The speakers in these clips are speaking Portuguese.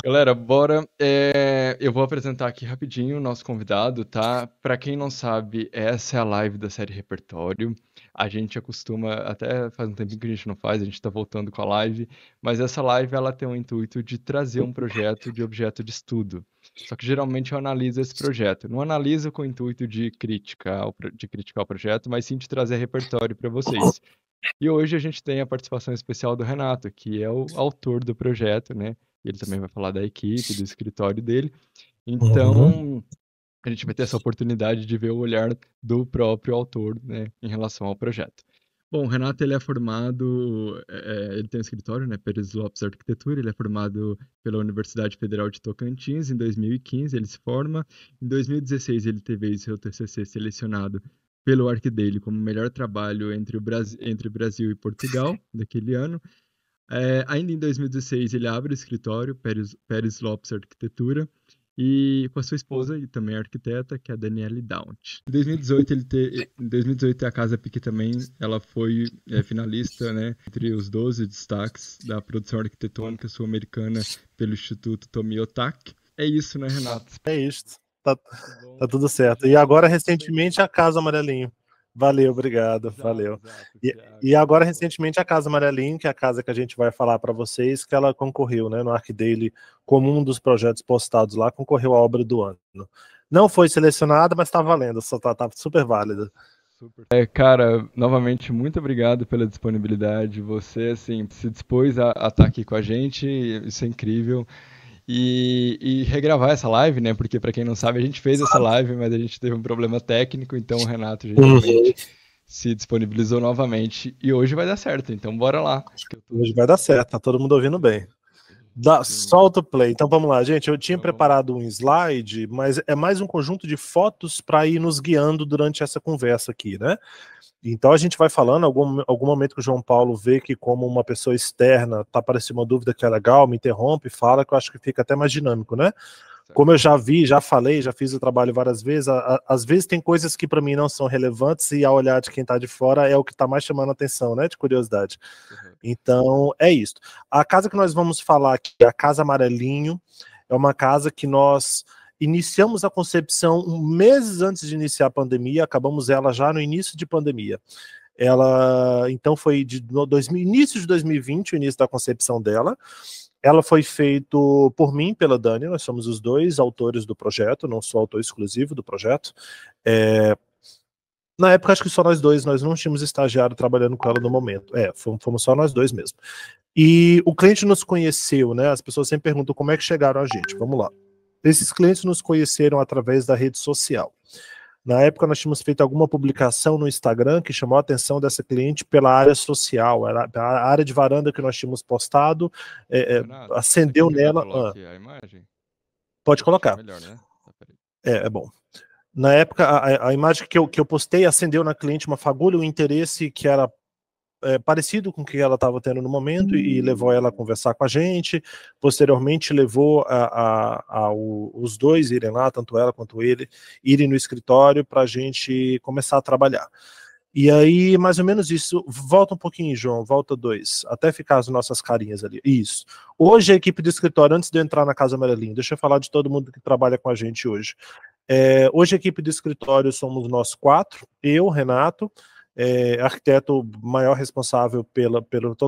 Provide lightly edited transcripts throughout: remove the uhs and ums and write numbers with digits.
Galera, bora. Eu vou apresentar aqui rapidinho o nosso convidado, tá? Pra quem não sabe, essa é a live da série Repertório. A gente acostuma, até faz um tempinho que a gente não faz, a gente tá voltando com a live, mas essa live ela tem o intuito de trazer um projeto de objeto de estudo. Só que geralmente eu analiso esse projeto. Não analiso com o intuito de de criticar o projeto, mas sim de trazer repertório para vocês. E hoje a gente tem a participação especial do Renato, que é o autor do projeto, né? Ele também vai falar da equipe, do escritório dele. Uhum. Então, a gente vai ter essa oportunidade de ver o olhar do próprio autor, né, em relação ao projeto. Bom, o Renato, ele é formado, ele tem um escritório, né, Pérez Lopes Arquitetura, ele é formado pela Universidade Federal de Tocantins, em 2015 ele se forma, em 2016 ele teve seu TCC selecionado pelo ArcDaily como melhor trabalho entre o Brasil e Portugal, daquele ano. Ainda em 2016 ele abre o escritório, Pérez Lopes Arquitetura, e com a sua esposa, e também arquiteta, que é a Daniele Daunt. Em 2018 a Casa Pique também, ela foi finalista, né, entre os 12 destaques da produção arquitetônica sul-americana pelo Instituto Tomi Otaki. É isso, né, Renato? É isso. Tá, Muito bom. tá tudo Hoje certo. a E gente agora, vai falar bem recentemente, dele. a Casa Amarelinho. Valeu, obrigado. Exato, Valeu. exato, E, que é a e casa agora, da foto. recentemente, a Casa Amarelinho, que é a casa que a gente vai falar para vocês, que ela concorreu, né, no ArcDaily, como um dos projetos postados lá, concorreu à obra do ano. Não foi selecionada, mas tá valendo, só tá super válida. Super. Cara, novamente, muito obrigado pela disponibilidade. Você, assim, se dispôs a estar aqui com a gente, isso é incrível. E regravar essa live, né? Porque, para quem não sabe, a gente fez essa live, mas a gente teve um problema técnico, então o Renato Uhum. gentilmente se disponibilizou novamente. E hoje vai dar certo, então bora lá. Que eu tô Hoje vai dar certo, tá todo mundo ouvindo bem. sim. Solta o play. Então vamos lá, gente. Eu tinha Vamos lá. preparado um slide, mas é mais um conjunto de fotos para ir nos guiando durante essa conversa aqui, né? Então a gente vai falando, algum momento que o João Paulo vê que, como uma pessoa externa, tá aparecendo uma dúvida que é legal, me interrompe, fala, que eu acho que fica até mais dinâmico, né? Certo. Como eu já vi, já falei, já fiz o trabalho várias vezes, às vezes tem coisas que para mim não são relevantes e ao olhar de quem tá de fora é o que tá mais chamando a atenção, né? De curiosidade. Uhum. Então, é isso. A casa que nós vamos falar aqui, a Casa Amarelinho, é uma casa que nós iniciamos a concepção meses antes de iniciar a pandemia, acabamos ela já no início de pandemia. Ela, então, foi início de 2020, o início da concepção dela. Ela foi feito por mim, pela Dani, nós somos os dois autores do projeto, não sou autor exclusivo do projeto. Na época, acho que só nós dois, nós não tínhamos estagiário trabalhando com ela no momento. Fomos só nós dois mesmo. E o cliente nos conheceu, né? As pessoas sempre perguntam como é que chegaram a gente. Vamos lá. Esses clientes nos conheceram através da rede social. Na época, nós tínhamos feito alguma publicação no Instagram que chamou a atenção dessa cliente pela área social. A área de varanda que nós tínhamos postado Renato, você quer acendeu que eu já nela. coloque a imagem? Pode Acho que é colocar. melhor, né? Tá, peraí. É bom. Na época, a imagem que eu postei acendeu na cliente uma fagulha, um interesse que era parecido com o que ela estava tendo no momento e levou ela a conversar com a gente. Posteriormente, levou os dois irem lá, tanto ela quanto ele, irem no escritório para a gente começar a trabalhar. E aí, mais ou menos isso. Volta um pouquinho, João, volta dois, até ficar as nossas carinhas ali. Isso. Hoje, a equipe do escritório, antes de eu entrar na Casa Amarelinha, deixa eu falar de todo mundo que trabalha com a gente hoje. Hoje, a equipe do escritório somos nós quatro, eu, Renato, arquiteto maior responsável pela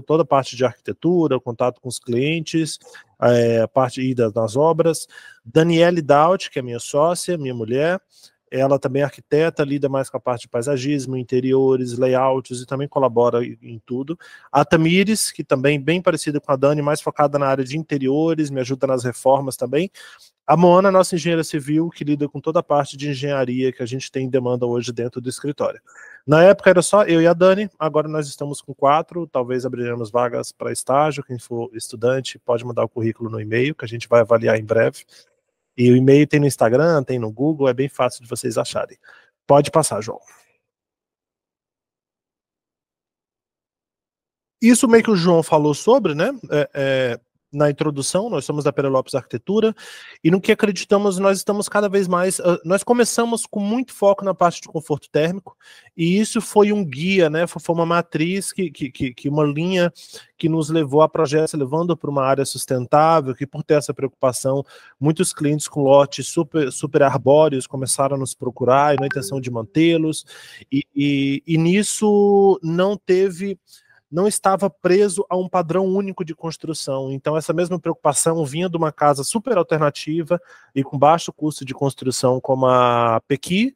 toda a parte de arquitetura, contato com os clientes, a parte ida nas obras, Daniele Daut, que é minha sócia, minha mulher, ela também é arquiteta, lida mais com a parte de paisagismo, interiores, layouts e também colabora em tudo. A Tamires, que também bem parecida com a Dani, mais focada na área de interiores, me ajuda nas reformas também. A Moana, nossa engenheira civil, que lida com toda a parte de engenharia que a gente tem em demanda hoje dentro do escritório. Na época era só eu e a Dani, agora nós estamos com quatro, talvez abriremos vagas para estágio, quem for estudante pode mandar o currículo no e-mail, que a gente vai avaliar em breve. E o e-mail tem no Instagram, tem no Google, é bem fácil de vocês acharem. Pode passar, João. Isso meio que o João falou sobre, né? na introdução, nós somos da Pere Lopes Arquitetura, e no que acreditamos, nós estamos cada vez mais, nós começamos com muito foco na parte de conforto térmico, e isso foi um guia, né, foi uma matriz, uma linha que nos levou a projetos levando para uma área sustentável, que por ter essa preocupação, muitos clientes com lotes super arbóreos começaram a nos procurar, e na intenção de mantê-los, e nisso não estava preso a um padrão único de construção. Então essa mesma preocupação vinha de uma casa super alternativa e com baixo custo de construção como a Pequi,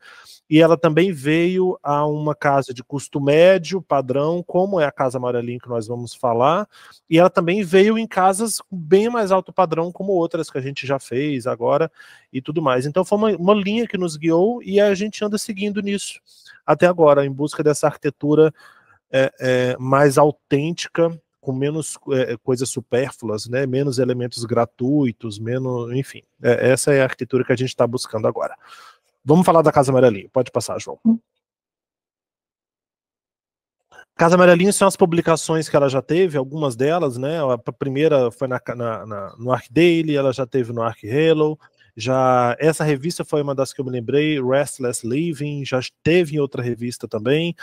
e ela também veio a uma casa de custo médio, padrão, como é a Casa Amarelinha que nós vamos falar, e ela também veio em casas bem mais alto padrão, como outras que a gente já fez agora e tudo mais. Então foi uma linha que nos guiou e a gente anda seguindo nisso até agora, em busca dessa arquitetura mais autêntica, com menos coisas supérfluas, né? Menos elementos gratuitos, menos, enfim. Essa é a arquitetura que a gente está buscando agora. Vamos falar da Casa Amarelinha. Pode passar, João. Casa Amarelinha são as publicações que ela já teve, algumas delas, né? A primeira foi no ArcDaily, ela já teve no ArcHalo. Essa revista foi uma das que eu me lembrei, Restless Living, já teve em outra revista também,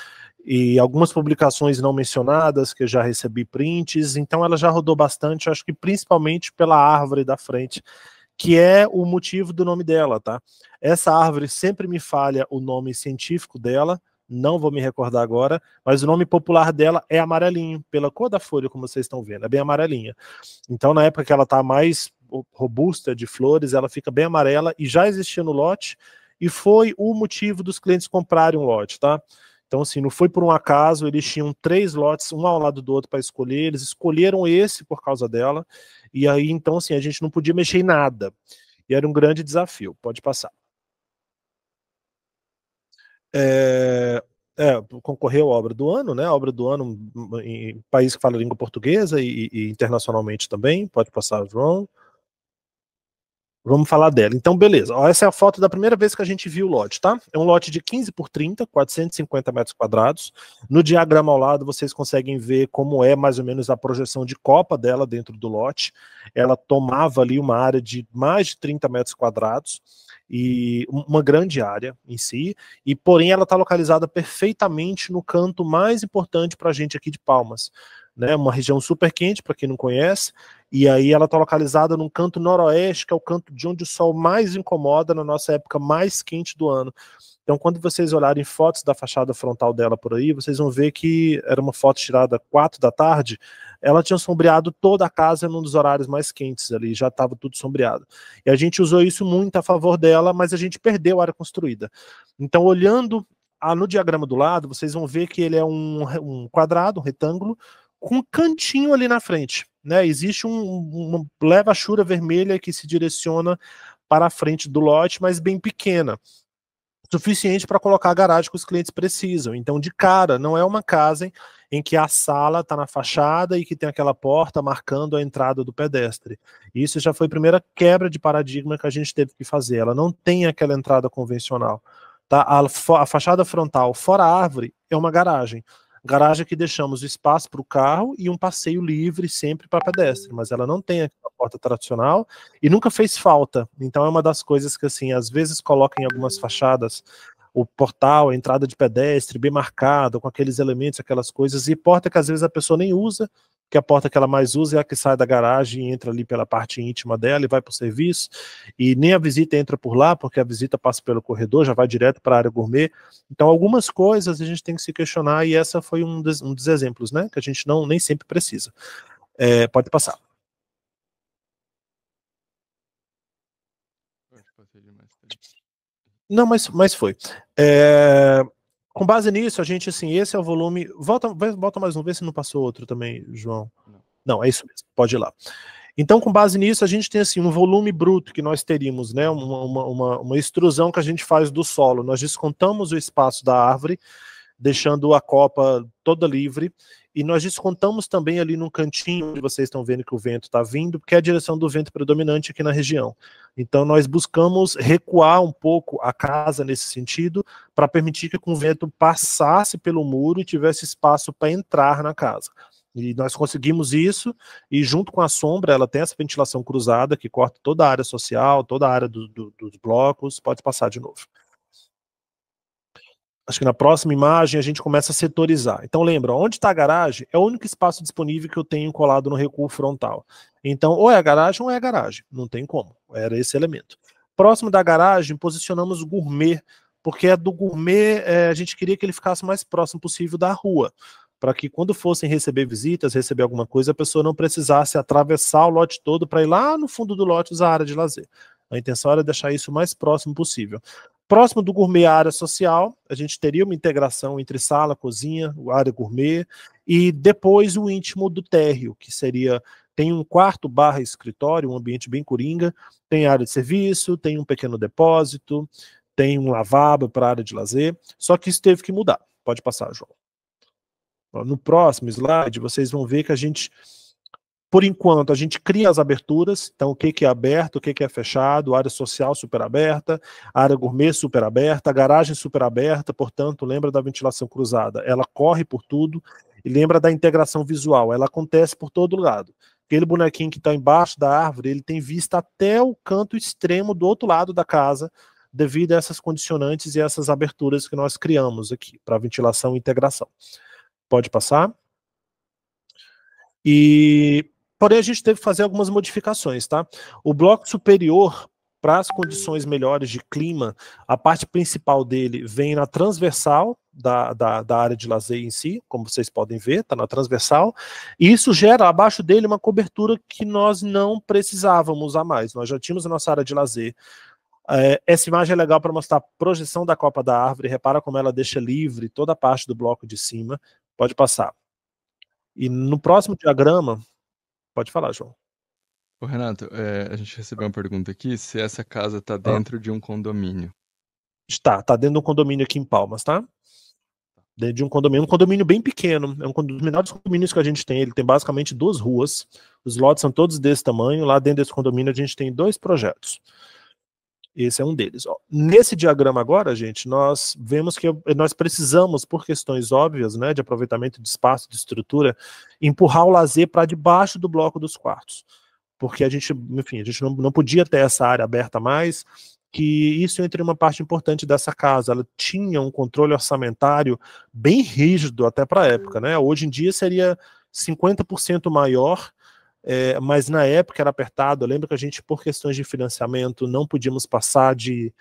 e algumas publicações não mencionadas, que eu já recebi prints, então ela já rodou bastante, acho que principalmente pela árvore da frente, que é o motivo do nome dela, tá? Essa árvore sempre me falha o nome científico dela, não vou me recordar agora, mas o nome popular dela é amarelinho, pela cor da folha, como vocês estão vendo, é bem amarelinha. Então, na época que ela está mais robusta de flores, ela fica bem amarela e já existia no lote, e foi o motivo dos clientes comprarem um lote, tá? Então, assim, não foi por um acaso, eles tinham 3 lotes, um ao lado do outro para escolher, eles escolheram esse por causa dela, e aí, então, assim, a gente não podia mexer em nada, e era um grande desafio. Pode passar. Concorreu à obra do ano, né? A obra do ano em país que fala língua portuguesa e internacionalmente também. Pode passar, João. Vamos falar dela. Então, beleza. Ó, essa é a foto da primeira vez que a gente viu o lote, tá? É um lote de 15 por 30, 450 metros quadrados. No diagrama ao lado, vocês conseguem ver como é mais ou menos a projeção de copa dela dentro do lote. Ela tomava ali uma área de mais de 30 metros quadrados, e uma grande área em si, e porém ela está localizada perfeitamente no canto mais importante para a gente aqui de Palmas, né? Uma região super quente, para quem não conhece, e aí ela está localizada num canto noroeste, que é o canto de onde o sol mais incomoda na nossa época mais quente do ano. Então, quando vocês olharem fotos da fachada frontal dela por aí, vocês vão ver que era uma foto tirada 4 da tarde, ela tinha sombreado toda a casa num dos horários mais quentes ali, já estava tudo sombreado. E a gente usou isso muito a favor dela, mas a gente perdeu a área construída. Então, olhando no diagrama do lado, vocês vão ver que ele é um quadrado, um retângulo, com um cantinho ali na frente, né? Existe uma leva-achura vermelha que se direciona para a frente do lote, mas bem pequena, suficiente para colocar a garagem que os clientes precisam. Então, de cara, não é uma casa em que a sala está na fachada e que tem aquela porta marcando a entrada do pedestre. Isso já foi a primeira quebra de paradigma que a gente teve que fazer. Ela não tem aquela entrada convencional. Tá? A fachada frontal, fora a árvore, é uma garagem. Garagem que deixamos espaço para o carro e um passeio livre sempre para pedestre, mas ela não tem aquela porta tradicional e nunca fez falta. Então é uma das coisas que, assim, às vezes colocam em algumas fachadas o portal, a entrada de pedestre bem marcada, com aqueles elementos, aquelas coisas, e porta que às vezes a pessoa nem usa, que a porta que ela mais usa é a que sai da garagem e entra ali pela parte íntima dela e vai para o serviço, e nem a visita entra por lá, porque a visita passa pelo corredor, já vai direto para a área gourmet. Então algumas coisas a gente tem que se questionar, e essa foi um dos exemplos, né, que a gente nem sempre precisa. Pode passar. Não, mas foi. Com base nisso, a gente, assim, esse é o volume. Volta mais um, vê se não passou outro também, João. Não, é isso mesmo, pode ir lá. Então, com base nisso, a gente tem, assim, um volume bruto que nós teríamos, né, uma extrusão que a gente faz do solo. Nós descontamos o espaço da árvore, deixando a copa toda livre, e nós descontamos também ali no cantinho onde vocês estão vendo que o vento está vindo, porque é a direção do vento predominante aqui na região. Então nós buscamos recuar um pouco a casa nesse sentido, para permitir que o vento passasse pelo muro e tivesse espaço para entrar na casa. E nós conseguimos isso, e junto com a sombra, ela tem essa ventilação cruzada que corta toda a área social, toda a área dos blocos. Pode passar de novo. Acho que na próxima imagem a gente começa a setorizar. Então lembra, onde está a garagem é o único espaço disponível que eu tenho colado no recuo frontal. Então ou é a garagem ou é a garagem, não tem como, era esse elemento. Próximo da garagem, posicionamos o gourmet, porque a do gourmet a gente queria que ele ficasse o mais próximo possível da rua, para que quando fossem receber visitas, receber alguma coisa, a pessoa não precisasse atravessar o lote todo para ir lá no fundo do lote usar a área de lazer. A intenção era deixar isso o mais próximo possível. Próximo do gourmet, a área social, a gente teria uma integração entre sala, cozinha, área gourmet, e depois o íntimo do térreo, que seria, tem um quarto barra escritório, um ambiente bem coringa, tem área de serviço, tem um pequeno depósito, tem um lavabo para área de lazer, só que isso teve que mudar. Pode passar, João. No próximo slide, vocês vão ver que a gente, por enquanto, a gente cria as aberturas. Então, o que é aberto, o que é fechado, área social super aberta, área gourmet super aberta, garagem super aberta, portanto, lembra da ventilação cruzada, ela corre por tudo, e lembra da integração visual, ela acontece por todo lado. Aquele bonequinho que está embaixo da árvore, ele tem vista até o canto extremo do outro lado da casa, devido a essas condicionantes e essas aberturas que nós criamos aqui, para ventilação e integração. Pode passar. Porém, a gente teve que fazer algumas modificações, tá? O bloco superior, para as condições melhores de clima, a parte principal dele vem na transversal da área de lazer em si, como vocês podem ver, está na transversal, e isso gera abaixo dele uma cobertura que nós não precisávamos a mais. Nós já tínhamos a nossa área de lazer. Essa imagem é legal para mostrar a projeção da copa da árvore. Repara como ela deixa livre toda a parte do bloco de cima. Pode passar. E no próximo diagrama, pode falar, João. Ô, Renato, a gente recebeu uma pergunta aqui, se essa casa está dentro de um condomínio. Está dentro de um condomínio aqui em Palmas, tá? Dentro de um condomínio bem pequeno, é um dos menores condomínios que a gente tem, ele tem basicamente 2 ruas, os lotes são todos desse tamanho, lá dentro desse condomínio a gente tem 2 projetos. Esse é um deles. Ó. Nesse diagrama agora, gente, nós vemos que nós precisamos, por questões óbvias, né, de aproveitamento de espaço, de estrutura, empurrar o lazer para debaixo do bloco dos quartos. Porque a gente, enfim, a gente não podia ter essa área aberta mais, que isso entra em uma parte importante dessa casa. Ela tinha um controle orçamentário bem rígido até para a época, né? Hoje em dia seria 50% maior, mas na época era apertado. Eu lembro que a gente, por questões de financiamento, não podíamos passar de,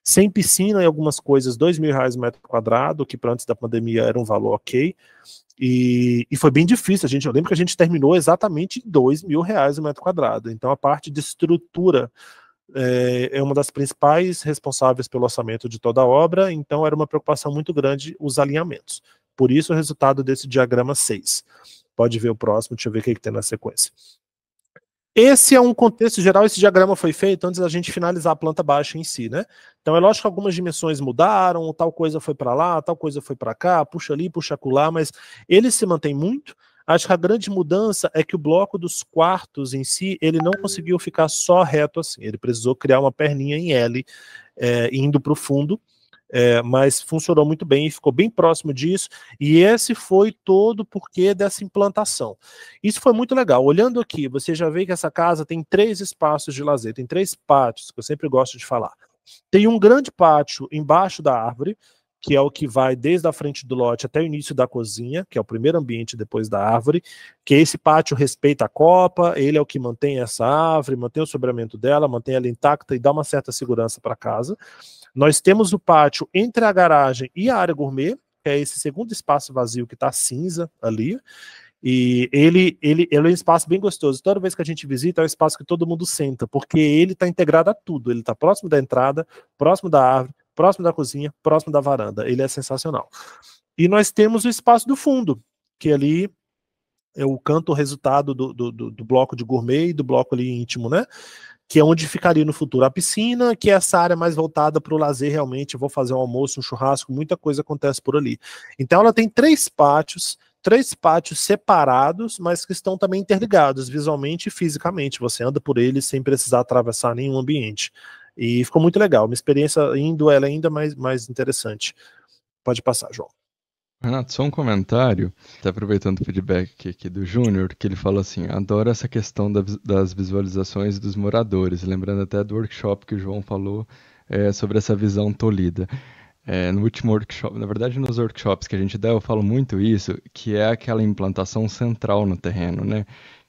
sem piscina e algumas coisas, R$2.000 o metro quadrado, que para antes da pandemia era um valor ok, e foi bem difícil. Eu lembro que a gente terminou exatamente em R$2.000 o metro quadrado. Então a parte de estrutura é uma das principais responsáveis pelo orçamento de toda a obra, então era uma preocupação muito grande os alinhamentos. Por isso o resultado desse diagrama 6. Pode ver o próximo, deixa eu ver o que tem na sequência. Esse é um contexto geral, esse diagrama foi feito antes da gente finalizar a planta baixa em si, né? Então é lógico que algumas dimensões mudaram, tal coisa foi para lá, tal coisa foi para cá, puxa ali, puxa acolá, mas ele se mantém muito. Acho que a grande mudança é que o bloco dos quartos em si, ele não conseguiu ficar só reto assim, ele precisou criar uma perninha em L, indo para o fundo, mas funcionou muito bem e ficou bem próximo disso, e esse foi todo o porquê dessa implantação. Isso foi muito legal. Olhando aqui, você já vê que essa casa tem 3 espaços de lazer, tem 3 pátios, que eu sempre gosto de falar. Tem um grande pátio embaixo da árvore, que é o que vai desde a frente do lote até o início da cozinha, que é o primeiro ambiente depois da árvore, que esse pátio respeita a copa, ele é o que mantém essa árvore, mantém o sobramento dela, mantém ela intacta e dá uma certa segurança para casa. Nós temos o pátio entre a garagem e a área gourmet, que é esse segundo espaço vazio que está cinza ali, e ele é um espaço bem gostoso. Toda vez que a gente visita, é um espaço que todo mundo senta, porque ele está integrado a tudo, ele está próximo da entrada, próximo da árvore, próximo da cozinha, próximo da varanda, ele é sensacional. E nós temos o espaço do fundo, que ali é o canto resultado do bloco de gourmet e do bloco ali íntimo, né? Que é onde ficaria no futuro a piscina, que é essa área mais voltada para o lazer realmente. Eu vou fazer um almoço, um churrasco, muita coisa acontece por ali. Então ela tem 3 pátios separados, mas que estão também interligados visualmente e fisicamente. Você anda por eles sem precisar atravessar nenhum ambiente. E ficou muito legal. Uma experiência indo, ela é ainda mais interessante. Pode passar, João. Renato, só um comentário, até aproveitando o feedback aqui do Júnior, que ele falou assim, adoro essa questão das visualizações dos moradores, lembrando até do workshop que o João falou sobre essa visão tolhida. No último workshop, na verdade nos workshops que a gente dá, eu falo muito isso, que é aquela implantação central no terreno, né?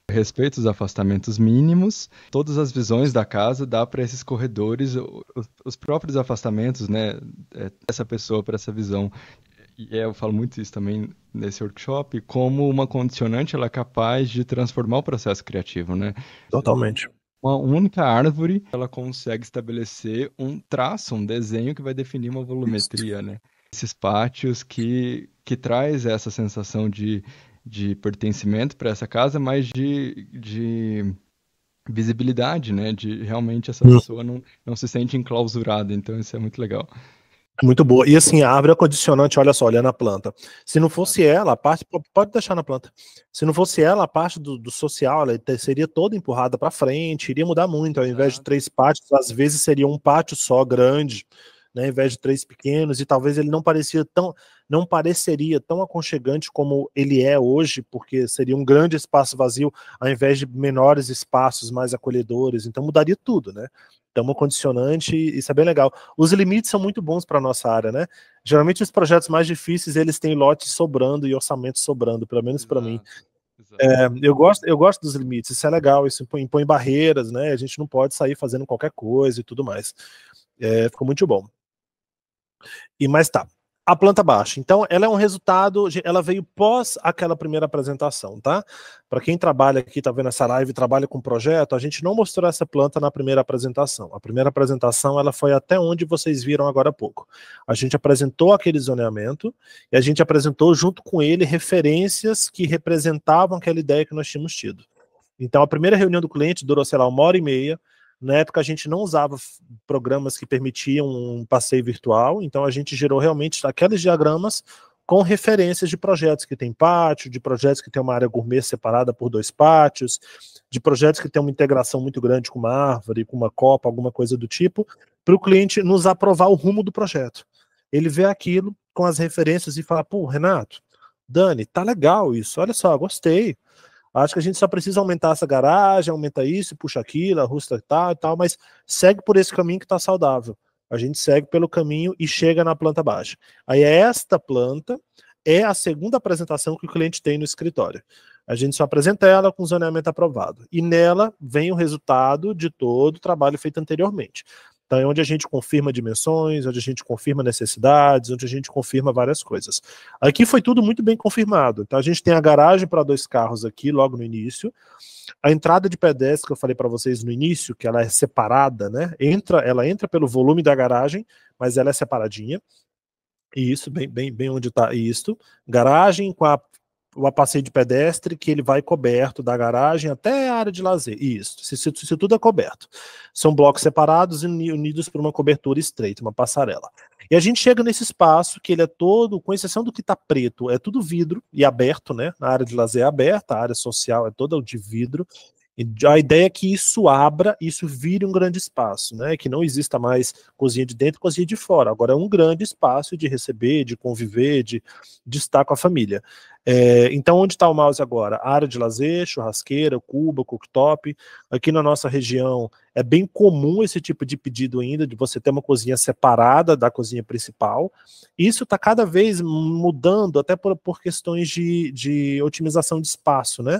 Respeita os afastamentos mínimos, todas as visões da casa dá para esses corredores, os próprios afastamentos, né? Essa pessoa para essa visão. E eu falo muito isso também nesse workshop, como uma condicionante ela é capaz de transformar o processo criativo, né? Totalmente. Uma única árvore, ela consegue estabelecer um traço, um desenho que vai definir uma volumetria, né? Esses pátios que traz essa sensação de pertencimento para essa casa, mas de visibilidade, né? De realmente essa pessoa não se sente enclausurada. Então, isso é muito legal. Muito boa. E assim, a árvore é condicionante, olha só, olhando a planta. Se não fosse ela, a parte. Pode deixar na planta. Se não fosse ela, a parte do social, ela seria toda empurrada para frente, iria mudar muito. Ao invés de 3 pátios, às vezes seria um pátio só grande, né, ao invés de 3 pequenos, e talvez ele não pareceria tão aconchegante como ele é hoje, porque seria um grande espaço vazio, ao invés de menores espaços mais acolhedores. Então mudaria tudo, né? Então, uma condicionante, isso é bem legal. Os limites são muito bons para a nossa área, né? Geralmente os projetos mais difíceis, eles têm lotes sobrando e orçamentos sobrando, pelo menos para mim. Eu gosto dos limites, isso é legal, isso impõe barreiras, né? A gente não pode sair fazendo qualquer coisa e tudo mais. Ficou muito bom. Mas tá. A planta baixa. Então, ela é um resultado, ela veio pós aquela primeira apresentação, tá? Para quem trabalha aqui, tá vendo essa live, trabalha com projeto, a gente não mostrou essa planta na primeira apresentação. A primeira apresentação, ela foi até onde vocês viram agora há pouco. A gente apresentou aquele zoneamento e a gente apresentou junto com ele referências que representavam aquela ideia que nós tínhamos tido. Então, a primeira reunião do cliente durou, sei lá, 1h30. Na época a gente não usava programas que permitiam um passeio virtual, então a gente gerou realmente aqueles diagramas com referências de projetos que tem pátio, de projetos que tem uma área gourmet separada por 2 pátios, de projetos que tem uma integração muito grande com uma árvore, com uma copa, alguma coisa do tipo, para o cliente nos aprovar o rumo do projeto. Ele vê aquilo com as referências e fala, pô, Renato, Dani, tá legal isso, olha só, gostei. Acho que a gente só precisa aumentar essa garagem, aumenta isso, puxa aquilo, ajusta e tal, mas segue por esse caminho que está saudável. A gente segue pelo caminho e chega na planta baixa. Aí esta planta é a segunda apresentação que o cliente tem no escritório. A gente só apresenta ela com zoneamento aprovado. E nela vem o resultado de todo o trabalho feito anteriormente. Então é onde a gente confirma dimensões, onde a gente confirma necessidades, onde a gente confirma várias coisas. Aqui foi tudo muito bem confirmado. Então a gente tem a garagem para 2 carros aqui, logo no início. A entrada de pedestre que eu falei para vocês no início, que ela é separada, né? Ela entra pelo volume da garagem, mas ela é separadinha. Isso, bem onde está isso. Garagem com o passeio de pedestre, que ele vai coberto da garagem até a área de lazer. Isso, se tudo é coberto. São blocos separados e unidos por uma cobertura estreita, uma passarela. E a gente chega nesse espaço que ele é todo, com exceção do que está preto, é tudo vidro e aberto, né? A área de lazer é aberta, a área social é toda de vidro. E a ideia é que isso abra, isso vire um grande espaço, né? Que não exista mais cozinha de dentro e cozinha de fora. Agora é um grande espaço de receber, de conviver, de estar com a família. Então, onde está o mouse agora? Área de lazer, churrasqueira, cuba, cooktop. Aqui na nossa região é bem comum esse tipo de pedido ainda, de você ter uma cozinha separada da cozinha principal. Isso está cada vez mudando, até por questões de otimização de espaço, né?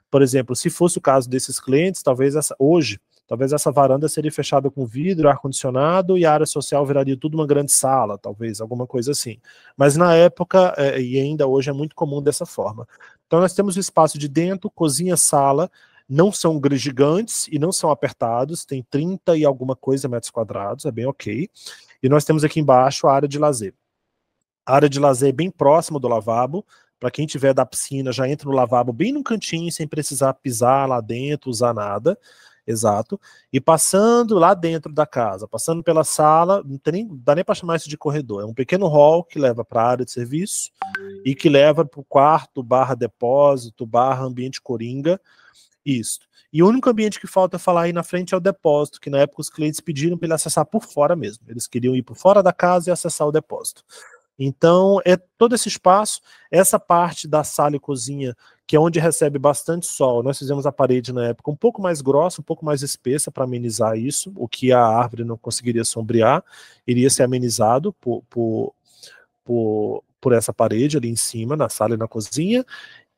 Por exemplo, se fosse o caso desses clientes, talvez essa varanda seria fechada com vidro, ar-condicionado e a área social viraria tudo uma grande sala, talvez, alguma coisa assim. Mas na época, e ainda hoje, é muito comum dessa forma. Então nós temos o espaço de dentro, cozinha, sala, não são gigantes e não são apertados, tem 30 e alguma coisa metros quadrados, é bem ok. E nós temos aqui embaixo a área de lazer. A área de lazer é bem próxima do lavabo. Para quem tiver da piscina, já entra no lavabo bem no cantinho, sem precisar pisar lá dentro, usar nada. Exato. E passando lá dentro da casa, passando pela sala, não dá nem para chamar isso de corredor. É um pequeno hall que leva para a área de serviço e que leva para o quarto, barra depósito, barra ambiente coringa. Isso. E o único ambiente que falta falar aí na frente é o depósito, que na época os clientes pediram para ele acessar por fora mesmo. Eles queriam ir por fora da casa e acessar o depósito. Então, é todo esse espaço, essa parte da sala e cozinha, que é onde recebe bastante sol. Nós fizemos a parede na época um pouco mais grossa, um pouco mais espessa para amenizar isso, o que a árvore não conseguiria sombrear, iria ser amenizado por essa parede ali em cima, na sala e na cozinha.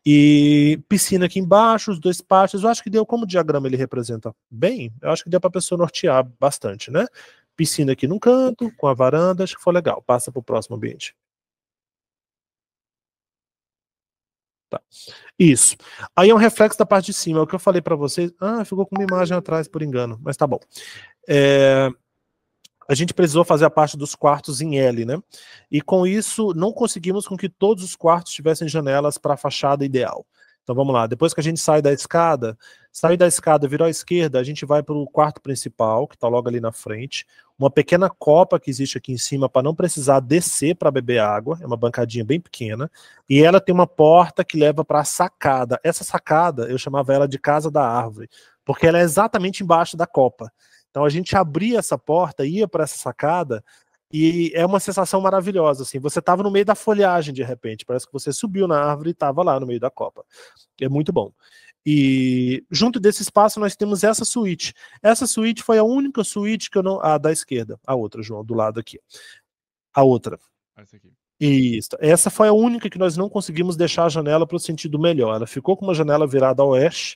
E piscina aqui embaixo, os dois pátios. Eu acho que deu, como o diagrama ele representa bem, eu acho que deu para a pessoa nortear bastante, né? Piscina aqui num canto, com a varanda, acho que foi legal. Passa para o próximo ambiente. Tá. Isso. Aí é um reflexo da parte de cima. É o que eu falei para vocês. Ah, ficou com uma imagem atrás por engano, mas tá bom. A gente precisou fazer a parte dos quartos em L, né? E com isso, não conseguimos com que todos os quartos tivessem janelas para a fachada ideal. Então vamos lá, depois que a gente sai da escada, virou à esquerda, a gente vai para o quarto principal, que está logo ali na frente, uma pequena copa que existe aqui em cima para não precisar descer para beber água, é uma bancadinha bem pequena, e ela tem uma porta que leva para a sacada. Essa sacada, eu chamava ela de casa da árvore, porque ela é exatamente embaixo da copa. Então a gente abria essa porta, ia para essa sacada, e é uma sensação maravilhosa, assim, você estava no meio da folhagem de repente, parece que você subiu na árvore e estava lá no meio da copa. É muito bom. E junto desse espaço nós temos essa suíte. Essa suíte foi a única suíte que eu não... Ah, da esquerda, a outra, João, do lado aqui. A outra. Essa aqui. Isso. Essa foi a única que nós não conseguimos deixar a janela para o sentido melhor. Ela ficou com uma janela virada a oeste.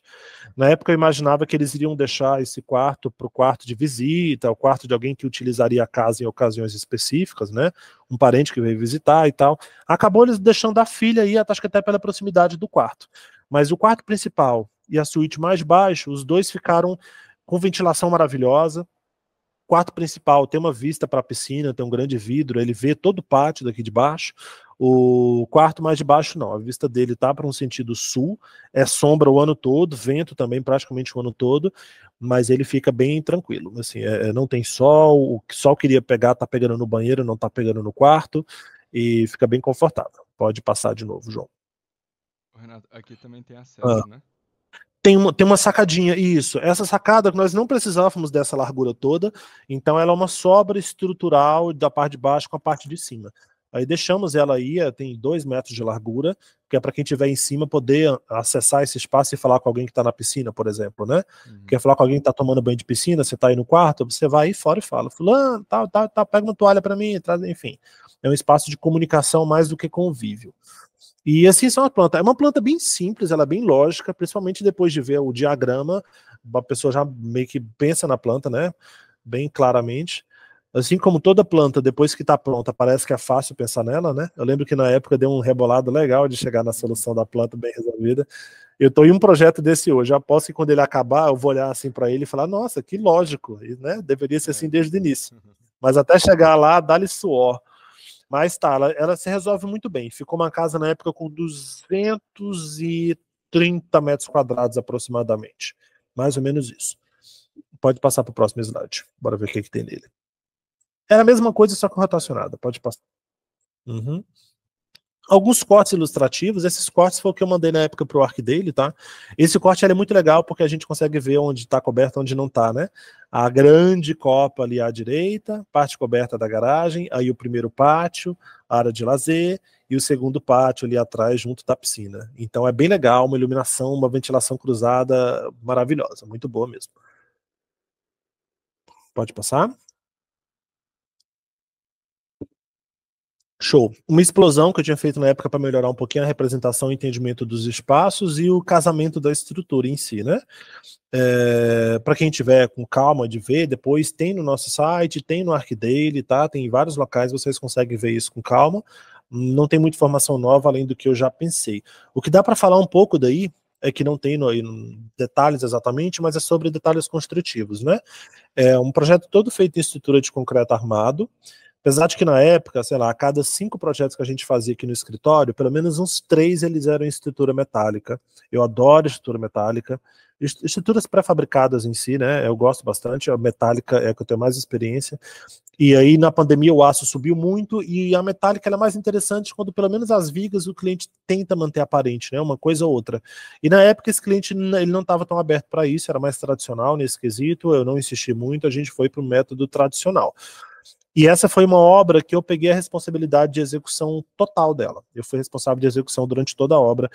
Na época eu imaginava que eles iriam deixar esse quarto para o quarto de visita, o quarto de alguém que utilizaria a casa em ocasiões específicas, né? Um parente que veio visitar e tal. Acabou eles deixando a filha aí, acho que até pela proximidade do quarto. Mas o quarto principal e a suíte mais baixo, os dois ficaram com ventilação maravilhosa. Quarto principal tem uma vista para a piscina, tem um grande vidro, ele vê todo o pátio daqui de baixo. O quarto mais de baixo não, a vista dele tá para um sentido sul, é sombra o ano todo, vento também praticamente o ano todo, mas ele fica bem tranquilo, assim, não tem sol, o sol queria pegar, tá pegando no banheiro, não tá pegando no quarto, e fica bem confortável. Pode passar de novo, João. Renato, aqui também tem acesso, né? Tem uma sacadinha, isso. Essa sacada, nós não precisávamos dessa largura toda, então ela é uma sobra estrutural da parte de baixo com a parte de cima. Aí deixamos ela aí, tem 2 metros de largura, que é para quem estiver em cima poder acessar esse espaço e falar com alguém que está na piscina, por exemplo, né? Quer falar com alguém que está tomando banho de piscina, você está aí no quarto, você vai aí fora e fala, fulano, pega uma toalha para mim, traz, enfim. É um espaço de comunicação mais do que convívio. E assim são as plantas. É uma planta bem simples, ela é bem lógica, principalmente depois de ver o diagrama, a pessoa já meio que pensa na planta, né? Bem claramente. Assim como toda planta, depois que está pronta, parece que é fácil pensar nela, né? Eu lembro que na época deu um rebolado legal de chegar na solução da planta bem resolvida. Eu estou em um projeto desse hoje. Eu aposto que quando ele acabar, eu vou olhar assim para ele e falar: nossa, que lógico, né? Deveria ser assim desde o início. Mas até chegar lá, dá-lhe suor. Mas tá, ela se resolve muito bem. Ficou uma casa na época com 230 metros quadrados aproximadamente. Mais ou menos isso. Pode passar para o próximo slide. Bora ver o que tem nele. É a mesma coisa, só que rotacionada. Pode passar. Uhum. Alguns cortes ilustrativos, esses cortes foi o que eu mandei na época pro ArcDaily, tá? Esse corte é muito legal porque a gente consegue ver onde está coberto e onde não está, né? A grande copa ali à direita, parte coberta da garagem, aí o primeiro pátio, área de lazer, e o segundo pátio ali atrás, junto da piscina. Então é bem legal, uma iluminação, uma ventilação cruzada maravilhosa, muito boa mesmo. Pode passar? Show. Uma explosão que eu tinha feito na época para melhorar um pouquinho a representação e entendimento dos espaços e o casamento da estrutura em si, né? Para quem tiver com calma de ver, depois tem no nosso site, tem no ArcDaily, tá? Tem em vários locais, vocês conseguem ver isso com calma. Não tem muita informação nova além do que eu já pensei. O que dá para falar um pouco daí é que não tem detalhes exatamente, mas é sobre detalhes construtivos, né? É um projeto todo feito em estrutura de concreto armado. Apesar de que na época, sei lá, a cada 5 projetos que a gente fazia aqui no escritório, pelo menos uns 3 eles eram em estrutura metálica. Eu adoro estrutura metálica. Estruturas pré-fabricadas em si, né? Eu gosto bastante. A metálica é que eu tenho mais experiência. E aí na pandemia o aço subiu muito e a metálica ela é mais interessante quando pelo menos as vigas o cliente tenta manter aparente, né? Uma coisa ou outra. E na época esse cliente ele não estava tão aberto para isso, era mais tradicional nesse quesito. Eu não insisti muito, a gente foi para o método tradicional. E essa foi uma obra que eu peguei a responsabilidade de execução total dela. Eu fui responsável de execução durante toda a obra.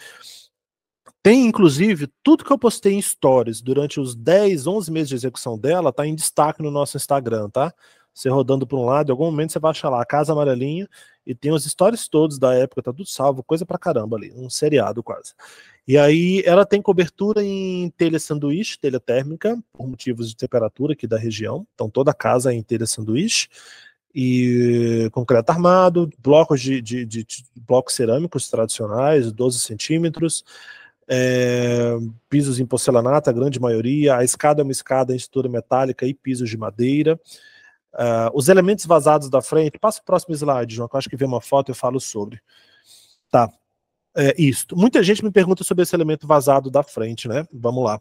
Tem, inclusive, tudo que eu postei em stories durante os 10, 11 meses de execução dela, tá em destaque no nosso Instagram, tá? Você rodando por um lado, em algum momento você vai achar lá a Casa Amarelinha e tem os stories todos da época, tá tudo salvo, coisa pra caramba ali, um seriado quase. E aí ela tem cobertura em telha sanduíche, telha térmica, por motivos de temperatura aqui da região. Então toda a casa é em telha sanduíche e concreto armado, blocos de blocos cerâmicos tradicionais, 12 centímetros, pisos em porcelanato, a grande maioria. A escada é uma escada em estrutura metálica e pisos de madeira. Os elementos vazados da frente, passa o próximo slide, João, que eu acho que vê uma foto e eu falo sobre. Tá, isso. Muita gente me pergunta sobre esse elemento vazado da frente, né? Vamos lá.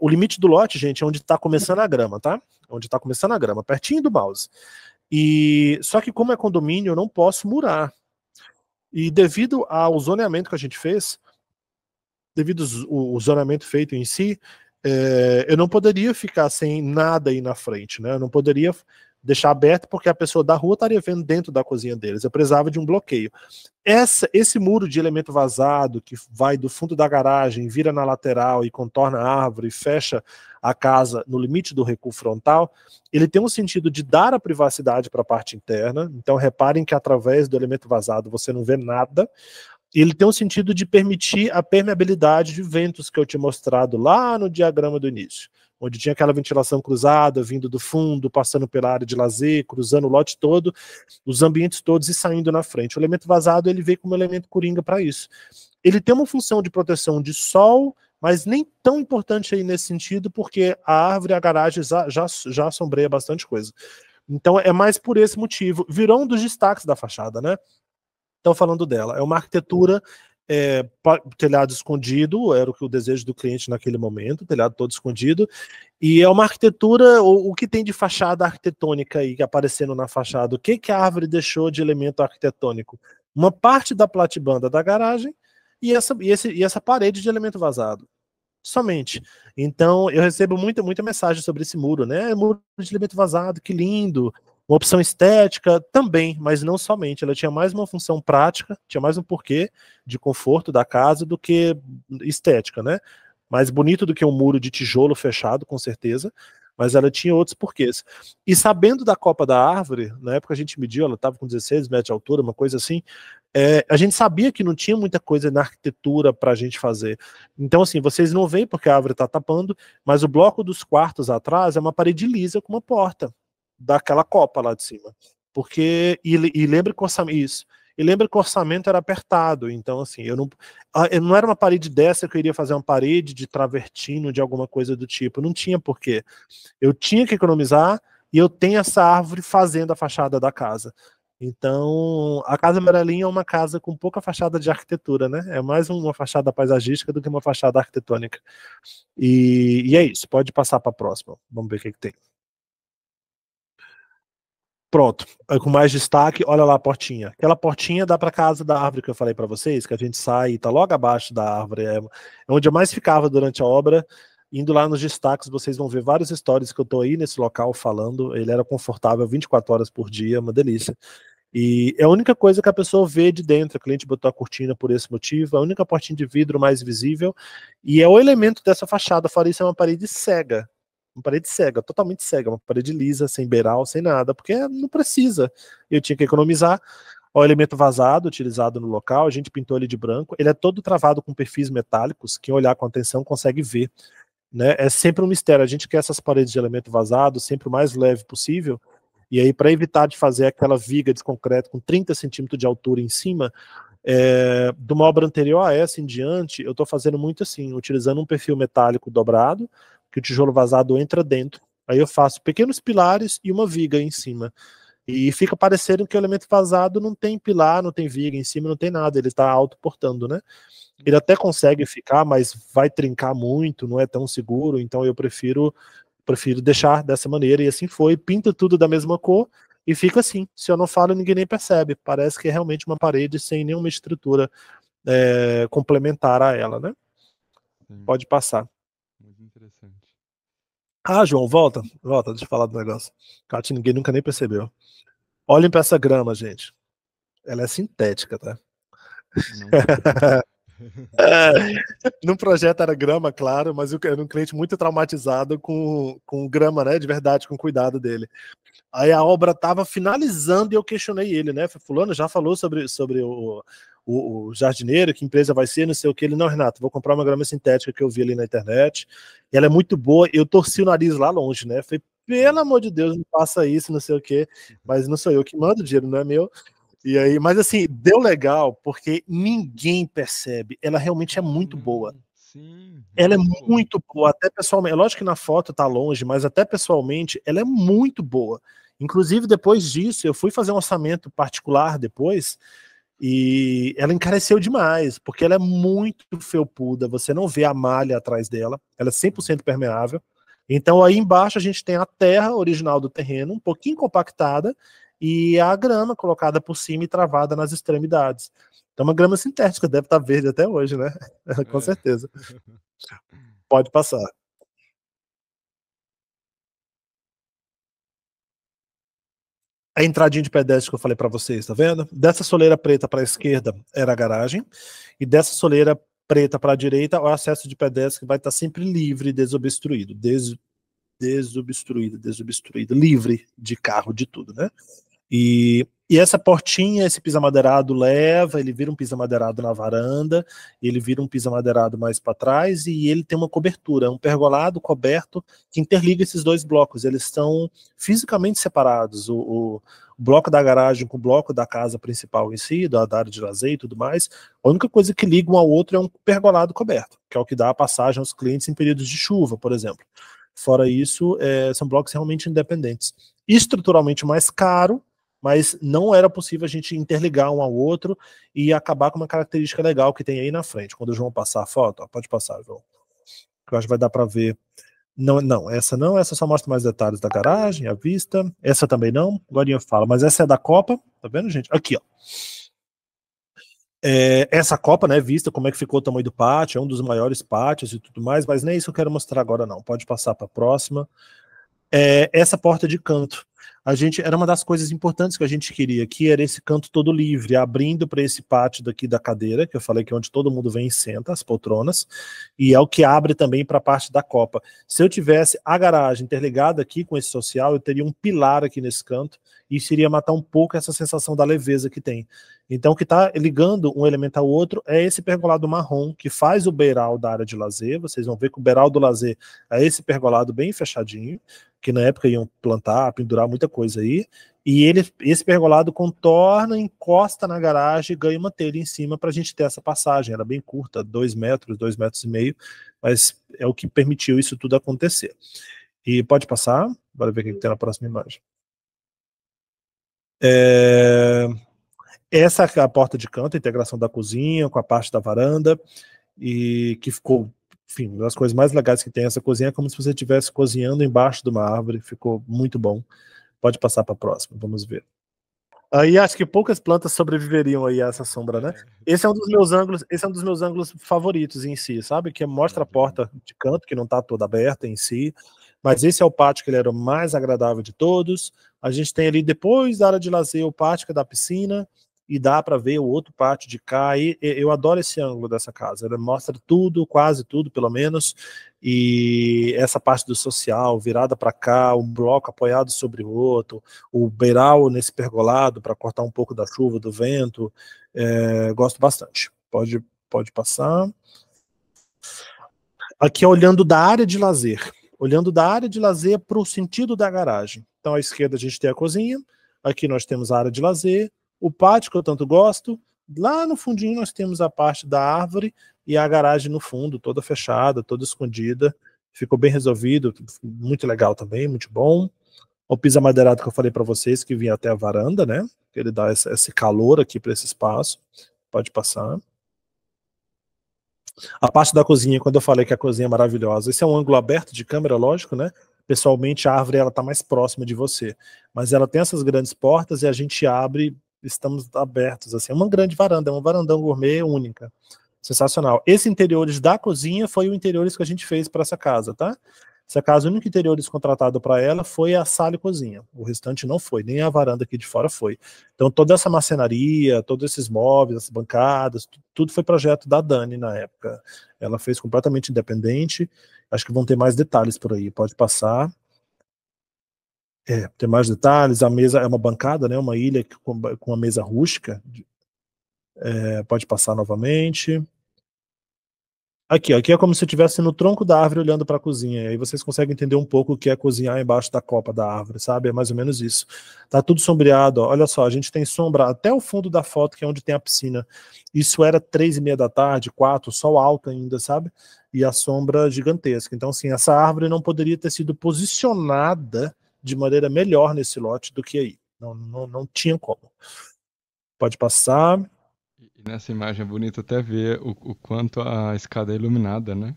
O limite do lote, gente, é onde está começando a grama, tá? Onde está começando a grama, pertinho do mouse. E só que como é condomínio, eu não posso murar. E devido ao zoneamento que a gente fez, devido ao zoneamento feito em si, eu não poderia ficar sem nada aí na frente, né? Eu não poderia deixar aberto porque a pessoa da rua estaria vendo dentro da cozinha deles. Eu precisava de um bloqueio. Esse muro de elemento vazado que vai do fundo da garagem, vira na lateral e contorna a árvore e fecha a casa no limite do recuo frontal, ele tem um sentido de dar a privacidade para a parte interna. Então reparem que através do elemento vazado você não vê nada. Ele tem um sentido de permitir a permeabilidade de ventos que eu tinha mostrado lá no diagrama do início, onde tinha aquela ventilação cruzada, vindo do fundo, passando pela área de lazer, cruzando o lote todo, os ambientes todos e saindo na frente. O elemento vazado, ele veio como elemento coringa para isso. Ele tem uma função de proteção de sol, mas nem tão importante aí nesse sentido, porque a árvore e a garagem já sombreia bastante coisa. Então é mais por esse motivo. Virou um dos destaques da fachada, né? Estão falando dela. É uma arquitetura telhado escondido, era o desejo do cliente naquele momento, telhado todo escondido, e é uma arquitetura, o que tem de fachada arquitetônica aí aparecendo na fachada? O que a árvore deixou de elemento arquitetônico? Uma parte da platibanda da garagem e essa parede de elemento vazado. Somente. Então, eu recebo muita mensagem sobre esse muro, né? Muro de elemento vazado, que lindo. Uma opção estética também, mas não somente. Ela tinha mais uma função prática, tinha mais um porquê de conforto da casa do que estética, né? Mais bonito do que um muro de tijolo fechado, com certeza, mas ela tinha outros porquês. E sabendo da copa da árvore, na época a gente mediu, ela estava com 16 metros de altura, uma coisa assim, a gente sabia que não tinha muita coisa na arquitetura para a gente fazer. Então, assim, vocês não veem porque a árvore está tapando, mas o bloco dos quartos atrás é uma parede lisa com uma porta daquela copa lá de cima. Porque, e lembra que o orçamento, isso, e lembra que o orçamento era apertado, então assim, eu não era uma parede dessa que eu iria fazer uma parede de travertino, de alguma coisa do tipo, não tinha porquê. Eu tinha que economizar e eu tenho essa árvore fazendo a fachada da casa. Então, a Casa Amarelinha é uma casa com pouca fachada de arquitetura, né? É mais uma fachada paisagística do que uma fachada arquitetônica. E é isso, pode passar para a próxima. Vamos ver o que tem. Pronto, com mais destaque, olha lá a portinha. Aquela portinha dá para casa da árvore que eu falei para vocês, que a gente sai e tá logo abaixo da árvore. É onde eu mais ficava durante a obra. Indo lá nos destaques, vocês vão ver vários stories que eu tô aí nesse local falando. Ele era confortável 24 horas por dia, uma delícia. E é a única coisa que a pessoa vê de dentro. A cliente botou a cortina por esse motivo, a única portinha de vidro mais visível. E é o elemento dessa fachada. Fora isso, é uma parede cega. Uma parede cega, totalmente cega, uma parede lisa, sem beiral, sem nada, porque não precisa. Eu tinha que economizar. O elemento vazado utilizado no local, a gente pintou ele de branco. Ele é todo travado com perfis metálicos. Quem olhar com atenção consegue ver. Né? É sempre um mistério. A gente quer essas paredes de elemento vazado sempre o mais leve possível. E aí, para evitar de fazer aquela viga de concreto com 30 centímetros de altura em cima, de uma obra anterior a essa em diante, eu estou fazendo muito assim, utilizando um perfil metálico dobrado, que o tijolo vazado entra dentro. Aí eu faço pequenos pilares e uma viga em cima. E fica parecendo que o elemento vazado não tem pilar, não tem viga em cima, não tem nada, ele está autoportando, né? Ele até consegue ficar, mas vai trincar muito, não é tão seguro, então eu prefiro deixar dessa maneira, e assim foi, pinta tudo da mesma cor, e fica assim. Se eu não falo, ninguém nem percebe. Parece que é realmente uma parede sem nenhuma estrutura complementar a ela, né? Sim, Pode passar. muito interessante. Ah, João, volta, deixa eu falar do negócio. Cate, ninguém nunca nem percebeu. Olhem para essa grama, gente. Ela é sintética, tá? Não sabia. No projeto era grama, claro, mas eu era um cliente muito traumatizado com grama, né? De verdade, com cuidado dele. Aí a obra estava finalizando e eu questionei ele, né? Fulano já falou sobre o jardineiro, que empresa vai ser, não sei o que. Ele, não, Renato, vou comprar uma grama sintética que eu vi ali na internet. E ela é muito boa. Eu torci o nariz lá longe, né? Falei, pelo amor de Deus, não faça isso, não sei o que. Mas não sou eu que mando, o dinheiro não é meu. E aí, mas assim, deu legal, porque ninguém percebe. Ela realmente é muito boa. Sim, Ela é muito bom. muito boa, até pessoalmente. É lógico que na foto tá longe, mas até pessoalmente ela é muito boa. Inclusive, depois disso, eu fui fazer um orçamento particular depois, e ela encareceu demais, porque ela é muito felpuda, você não vê a malha atrás dela, ela é 100% permeável. Então aí embaixo a gente tem a terra original do terreno, um pouquinho compactada, e a grama colocada por cima e travada nas extremidades. Então uma grama sintética, deve estar verde até hoje, né? Com É. certeza. Pode passar. A entradinha de pedestre que eu falei para vocês, tá vendo? Dessa soleira preta para a esquerda era a garagem, e dessa soleira preta para a direita o acesso de pedestre que vai estar sempre livre, desobstruído, desobstruído, livre de carro, de tudo, né? E essa portinha, esse pisa-madeirado leva, ele vira um pisa-madeirado na varanda, ele vira um pisa-madeirado mais para trás e ele tem uma cobertura, um pergolado coberto que interliga esses dois blocos. Eles estão fisicamente separados. O bloco da garagem com o bloco da casa principal em si, da área de lazer e tudo mais. A única coisa que liga um ao outro é um pergolado coberto, que é o que dá a passagem aos clientes em períodos de chuva, por exemplo. Fora isso, são blocos realmente independentes. Estruturalmente mais caro, mas não era possível a gente interligar um ao outro e acabar com uma característica legal que tem aí na frente. Quando o João passar a foto, ó, pode passar, João, que eu acho que vai dar para ver. Não, não, essa só mostra mais detalhes da garagem, a vista. Essa também não, agora eu falo, mas essa é da Copa, tá vendo, gente? Aqui, ó. Essa Copa, né, vista como é que ficou o tamanho do pátio, é um dos maiores pátios e tudo mais, mas nem isso eu quero mostrar agora não, pode passar para a próxima. Essa porta de canto. A gente era uma das coisas importantes que a gente queria, que era esse canto todo livre, abrindo para esse pátio daqui da cadeira, que eu falei que é onde todo mundo vem e senta, as poltronas, e é o que abre também para a parte da copa. Se eu tivesse a garagem interligada aqui com esse social, eu teria um pilar aqui nesse canto, e isso iria matar um pouco essa sensação da leveza que tem. Então, o que está ligando um elemento ao outro é esse pergolado marrom, que faz o beiral da área de lazer. Vocês vão ver que o beiral do lazer é esse pergolado bem fechadinho, que na época iam plantar, pendurar muita coisa aí, e esse pergolado contorna, encosta na garagem e ganha uma telha em cima para a gente ter essa passagem. Era bem curta, 2 metros, 2 metros e meio, mas é o que permitiu isso tudo acontecer. E pode passar, bora ver o que tem na próxima imagem. Essa é a porta de canto, a integração da cozinha com a parte da varanda, e que ficou, enfim, uma das coisas mais legais que tem essa cozinha é como se você estivesse cozinhando embaixo de uma árvore, ficou muito bom. Pode passar para a próxima, vamos ver. Aí acho que poucas plantas sobreviveriam aí a essa sombra, né? Esse é um dos meus ângulos, esse é um dos meus ângulos favoritos em si, sabe? Que mostra a porta de canto, que não está toda aberta em si, mas esse é o pátio que ele era o mais agradável de todos. A gente tem ali depois da área de lazer o pátio que é da piscina, e dá para ver o outro pátio de cá. E eu adoro esse ângulo dessa casa. Ela mostra tudo, quase tudo, pelo menos. E essa parte do social virada para cá, um bloco apoiado sobre o outro, o beiral nesse pergolado para cortar um pouco da chuva, do vento. Gosto bastante. Pode passar. Aqui olhando da área de lazer. Olhando da área de lazer para o sentido da garagem. Então à esquerda a gente tem a cozinha. Aqui nós temos a área de lazer. O pátio que eu tanto gosto. Lá no fundinho nós temos a parte da árvore e a garagem no fundo, toda fechada, toda escondida. Ficou bem resolvido, muito legal também, muito bom. O piso amadeirado que eu falei para vocês, que vinha até a varanda, né? Ele dá esse calor aqui para esse espaço. Pode passar. A parte da cozinha, quando eu falei que a cozinha é maravilhosa, esse é um ângulo aberto de câmera, lógico, né? Pessoalmente, a árvore ela está mais próxima de você, mas ela tem essas grandes portas e a gente abre, estamos abertos, assim, é uma grande varanda, é uma varandão gourmet única. Sensacional. Esse interiores da cozinha foi o interiores que a gente fez para essa casa, tá? Essa casa, o único interiores contratado para ela foi a sala e cozinha. O restante não foi, nem a varanda aqui de fora foi. Então toda essa marcenaria, todos esses móveis, as bancadas, tudo foi projeto da Dani na época. Ela fez completamente independente. Acho que vão ter mais detalhes por aí. Pode passar. Tem mais detalhes. A mesa é uma bancada, né? Uma ilha com uma mesa rústica. Pode passar novamente. Aqui é como se eu estivesse no tronco da árvore olhando para a cozinha. E aí vocês conseguem entender um pouco o que é cozinhar embaixo da copa da árvore, sabe? É mais ou menos isso. Tá tudo sombreado, ó. Olha só, a gente tem sombra até o fundo da foto, que é onde tem a piscina. Isso era 3:30 da tarde, 4, sol alto ainda, sabe? E a sombra gigantesca. Então, assim, essa árvore não poderia ter sido posicionada de maneira melhor nesse lote do que aí. Não tinha como. Pode passar. E nessa imagem é bonito até ver o quanto a escada é iluminada, né?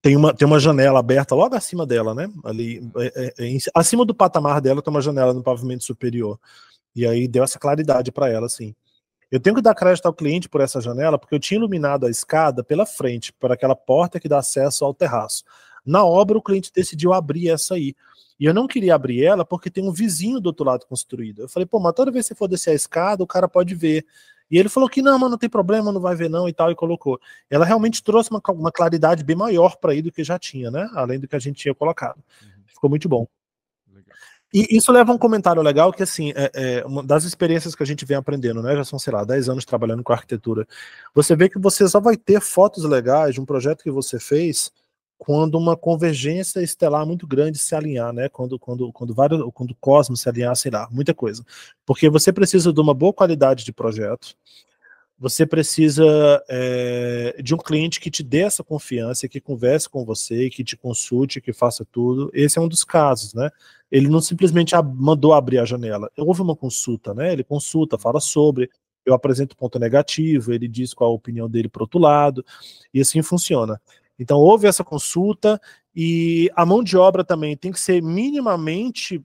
Tem uma janela aberta logo acima dela, né? Ali, acima do patamar dela tem uma janela no pavimento superior. E aí deu essa claridade para ela, assim. Eu tenho que dar crédito ao cliente por essa janela, porque eu tinha iluminado a escada pela frente, por aquela porta que dá acesso ao terraço. Na obra, o cliente decidiu abrir essa aí. E eu não queria abrir ela porque tem um vizinho do outro lado construído. Eu falei, pô, mas toda vez que você for descer a escada, o cara pode ver. E ele falou que não, mas não tem problema, não vai ver não e tal, e colocou. Ela realmente trouxe uma claridade bem maior para aí do que já tinha, né? Além do que a gente tinha colocado. Ficou muito bom. Legal. E isso leva a um comentário legal que, assim, uma das experiências que a gente vem aprendendo, né? Já são, sei lá, 10 anos trabalhando com arquitetura. Você vê que você só vai ter fotos legais de um projeto que você fez quando uma convergência estelar muito grande se alinhar, né? Quando o cosmos se alinhar, sei lá, muita coisa. Porque você precisa de uma boa qualidade de projeto, você precisa de um cliente que te dê essa confiança, que converse com você, que te consulte, que faça tudo. Esse é um dos casos, né? Ele não simplesmente mandou abrir a janela. Houve uma consulta, né? Ele consulta, fala sobre, eu apresento o ponto negativo, ele diz qual a opinião dele para o outro lado, e assim funciona. Então houve essa consulta, e a mão de obra também tem que ser minimamente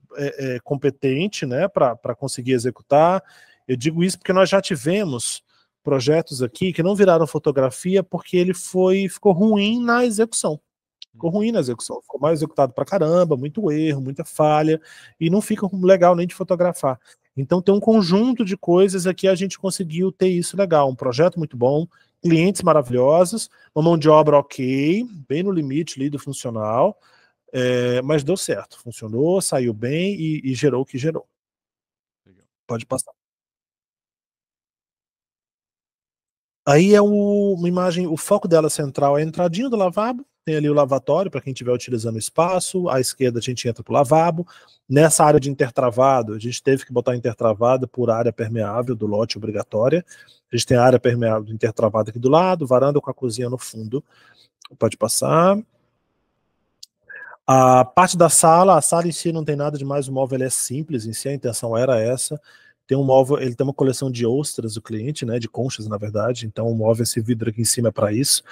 competente, né? Para conseguir executar. Eu digo isso porque nós já tivemos projetos aqui que não viraram fotografia porque ele ficou ruim na execução. Ficou ruim na execução, ficou mal executado pra caramba, muito erro, muita falha, e não fica legal nem de fotografar. Então tem um conjunto de coisas aqui, a gente conseguiu ter isso legal, um projeto muito bom, clientes maravilhosos, uma mão de obra ok, bem no limite ali do funcional, mas deu certo, funcionou, saiu bem e gerou o que gerou. Pode passar. Aí uma imagem, o foco dela central é a entradinha do lavabo, tem ali o lavatório para quem estiver utilizando o espaço, à esquerda a gente entra para o lavabo. Nessa área de intertravado, a gente teve que botar intertravado por área permeável do lote obrigatória. A gente tem a área permeável do intertravado aqui do lado, varanda com a cozinha no fundo. Pode passar. A parte da sala, a sala em si não tem nada demais, o móvel é simples em si, a intenção era essa. Tem um móvel, ele tem uma coleção de ostras do cliente, né, de conchas na verdade, então o móvel, esse vidro aqui em cima é para isso.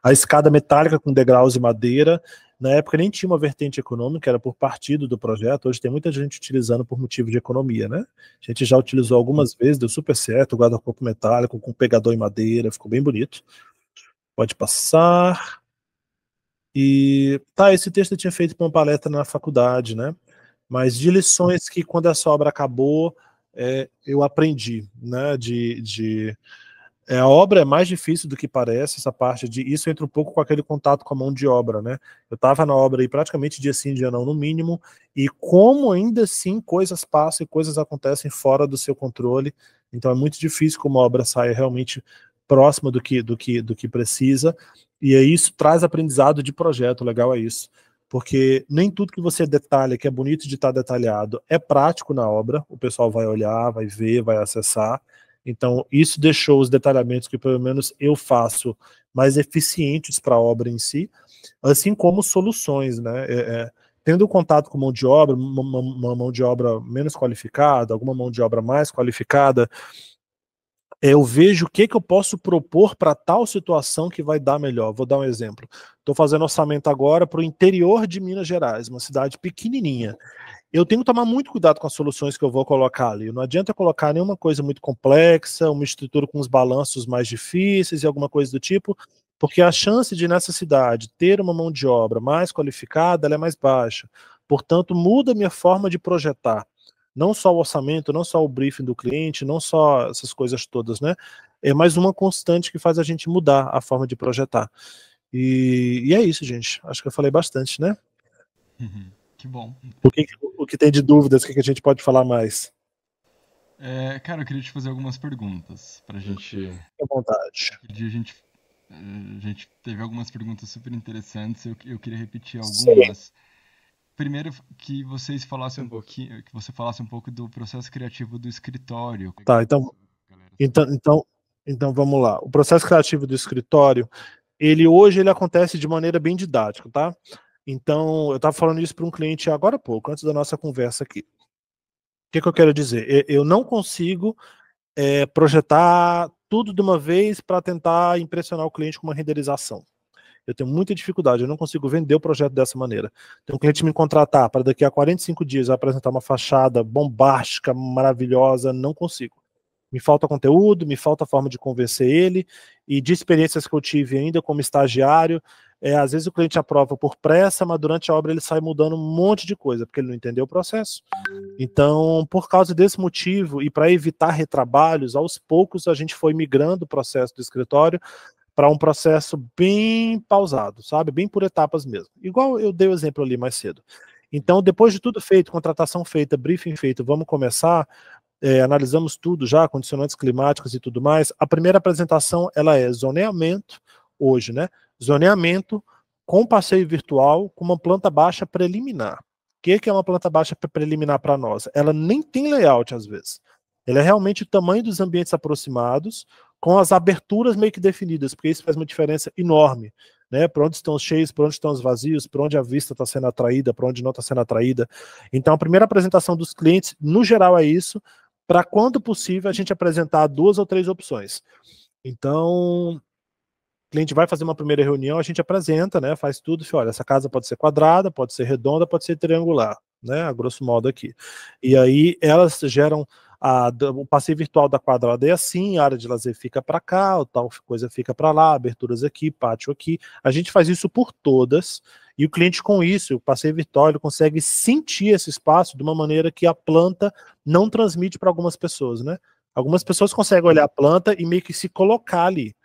A escada metálica com degraus e madeira, na época nem tinha uma vertente econômica, era por partido do projeto, hoje tem muita gente utilizando por motivo de economia, né? A gente já utilizou algumas vezes, deu super certo, o guarda-corpo metálico com pegador em madeira, ficou bem bonito. Pode passar. E esse texto eu tinha feito para uma palestra na faculdade, né? Mas de lições que quando essa obra acabou, eu aprendi, né? A obra é mais difícil do que parece, essa parte de isso entra um pouco com aquele contato com a mão de obra, né? Eu estava na obra aí praticamente dia sim, dia não, no mínimo, e como ainda assim coisas passam e coisas acontecem fora do seu controle, então é muito difícil que uma obra saia realmente próxima do que precisa, e aí isso traz aprendizado de projeto, legal é isso. Porque nem tudo que você detalha, que é bonito de estar detalhado, é prático na obra, o pessoal vai olhar, vai ver, vai acessar. Então, isso deixou os detalhamentos que pelo menos eu faço mais eficientes para a obra em si, assim como soluções, né? Tendo contato com mão de obra, uma mão de obra menos qualificada, alguma mão de obra mais qualificada, eu vejo o que eu posso propor para tal situação que vai dar melhor. Vou dar um exemplo. Estou fazendo orçamento agora para o interior de Minas Gerais, uma cidade pequenininha. Eu tenho que tomar muito cuidado com as soluções que eu vou colocar ali. Não adianta colocar nenhuma coisa muito complexa, uma estrutura com os balanços mais difíceis e alguma coisa do tipo, porque a chance de nessa cidade ter uma mão de obra mais qualificada, ela é mais baixa. Portanto, muda a minha forma de projetar. Não só o orçamento, não só o briefing do cliente, não só essas coisas todas, né? É mais uma constante que faz a gente mudar a forma de projetar. E é isso, gente. Acho que eu falei bastante, né? Que bom. O que tem de dúvidas, o que a gente pode falar mais? Cara, eu queria te fazer algumas perguntas pra gente. Fique à vontade. Aquele dia a gente teve algumas perguntas super interessantes. Eu queria repetir Sim. algumas. Primeiro, que vocês falassem um pouquinho, que você falasse um pouco do processo criativo do escritório. Tá, então vamos lá. O processo criativo do escritório, hoje ele acontece de maneira bem didática, tá? Então, eu estava falando isso para um cliente agora há pouco, antes da nossa conversa aqui. O que eu quero dizer? Eu não consigo projetar tudo de uma vez para tentar impressionar o cliente com uma renderização. Eu tenho muita dificuldade, eu não consigo vender o projeto dessa maneira. Tem um cliente me contratar para daqui a 45 dias apresentar uma fachada bombástica, maravilhosa, não consigo. Me falta conteúdo, me falta forma de convencer ele, e de experiências que eu tive ainda como estagiário, às vezes o cliente aprova por pressa, mas durante a obra ele sai mudando um monte de coisa, porque ele não entendeu o processo. Então, por causa desse motivo, e para evitar retrabalhos, aos poucos a gente foi migrando o processo do escritório para um processo bem pausado, sabe? Bem por etapas mesmo. Igual eu dei o exemplo ali mais cedo. Então, depois de tudo feito, contratação feita, briefing feito, vamos começar, analisamos tudo já, condicionantes climáticos e tudo mais. A primeira apresentação, ela é zoneamento, hoje, né? Zoneamento com passeio virtual, com uma planta baixa preliminar. O que é uma planta baixa preliminar para nós? Ela nem tem layout, às vezes. Ela é realmente o tamanho dos ambientes aproximados, com as aberturas meio que definidas, porque isso faz uma diferença enorme, né? Para onde estão os cheios, para onde estão os vazios, para onde a vista está sendo atraída, para onde não está sendo atraída. Então, a primeira apresentação dos clientes, no geral, é isso, para quando possível a gente apresentar 2 ou 3 opções. Então, o cliente vai fazer uma primeira reunião, a gente apresenta, né? Faz tudo, olha, essa casa pode ser quadrada, pode ser redonda, pode ser triangular, né? A grosso modo aqui. E aí elas geram o passeio virtual da quadrada é assim, a área de lazer fica para cá, tal coisa fica para lá, aberturas aqui, pátio aqui. A gente faz isso por todas, e o cliente com isso, o passeio virtual, ele consegue sentir esse espaço de uma maneira que a planta não transmite para algumas pessoas, né? Algumas pessoas conseguem olhar a planta e meio que se colocar ali.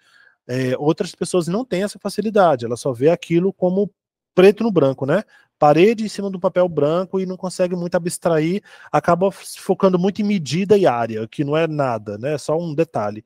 Outras pessoas não têm essa facilidade, ela só vê aquilo como preto no branco, né? Parede em cima do papel branco e não consegue muito abstrair, acaba focando muito em medida e área, que não é nada, né? É só um detalhe.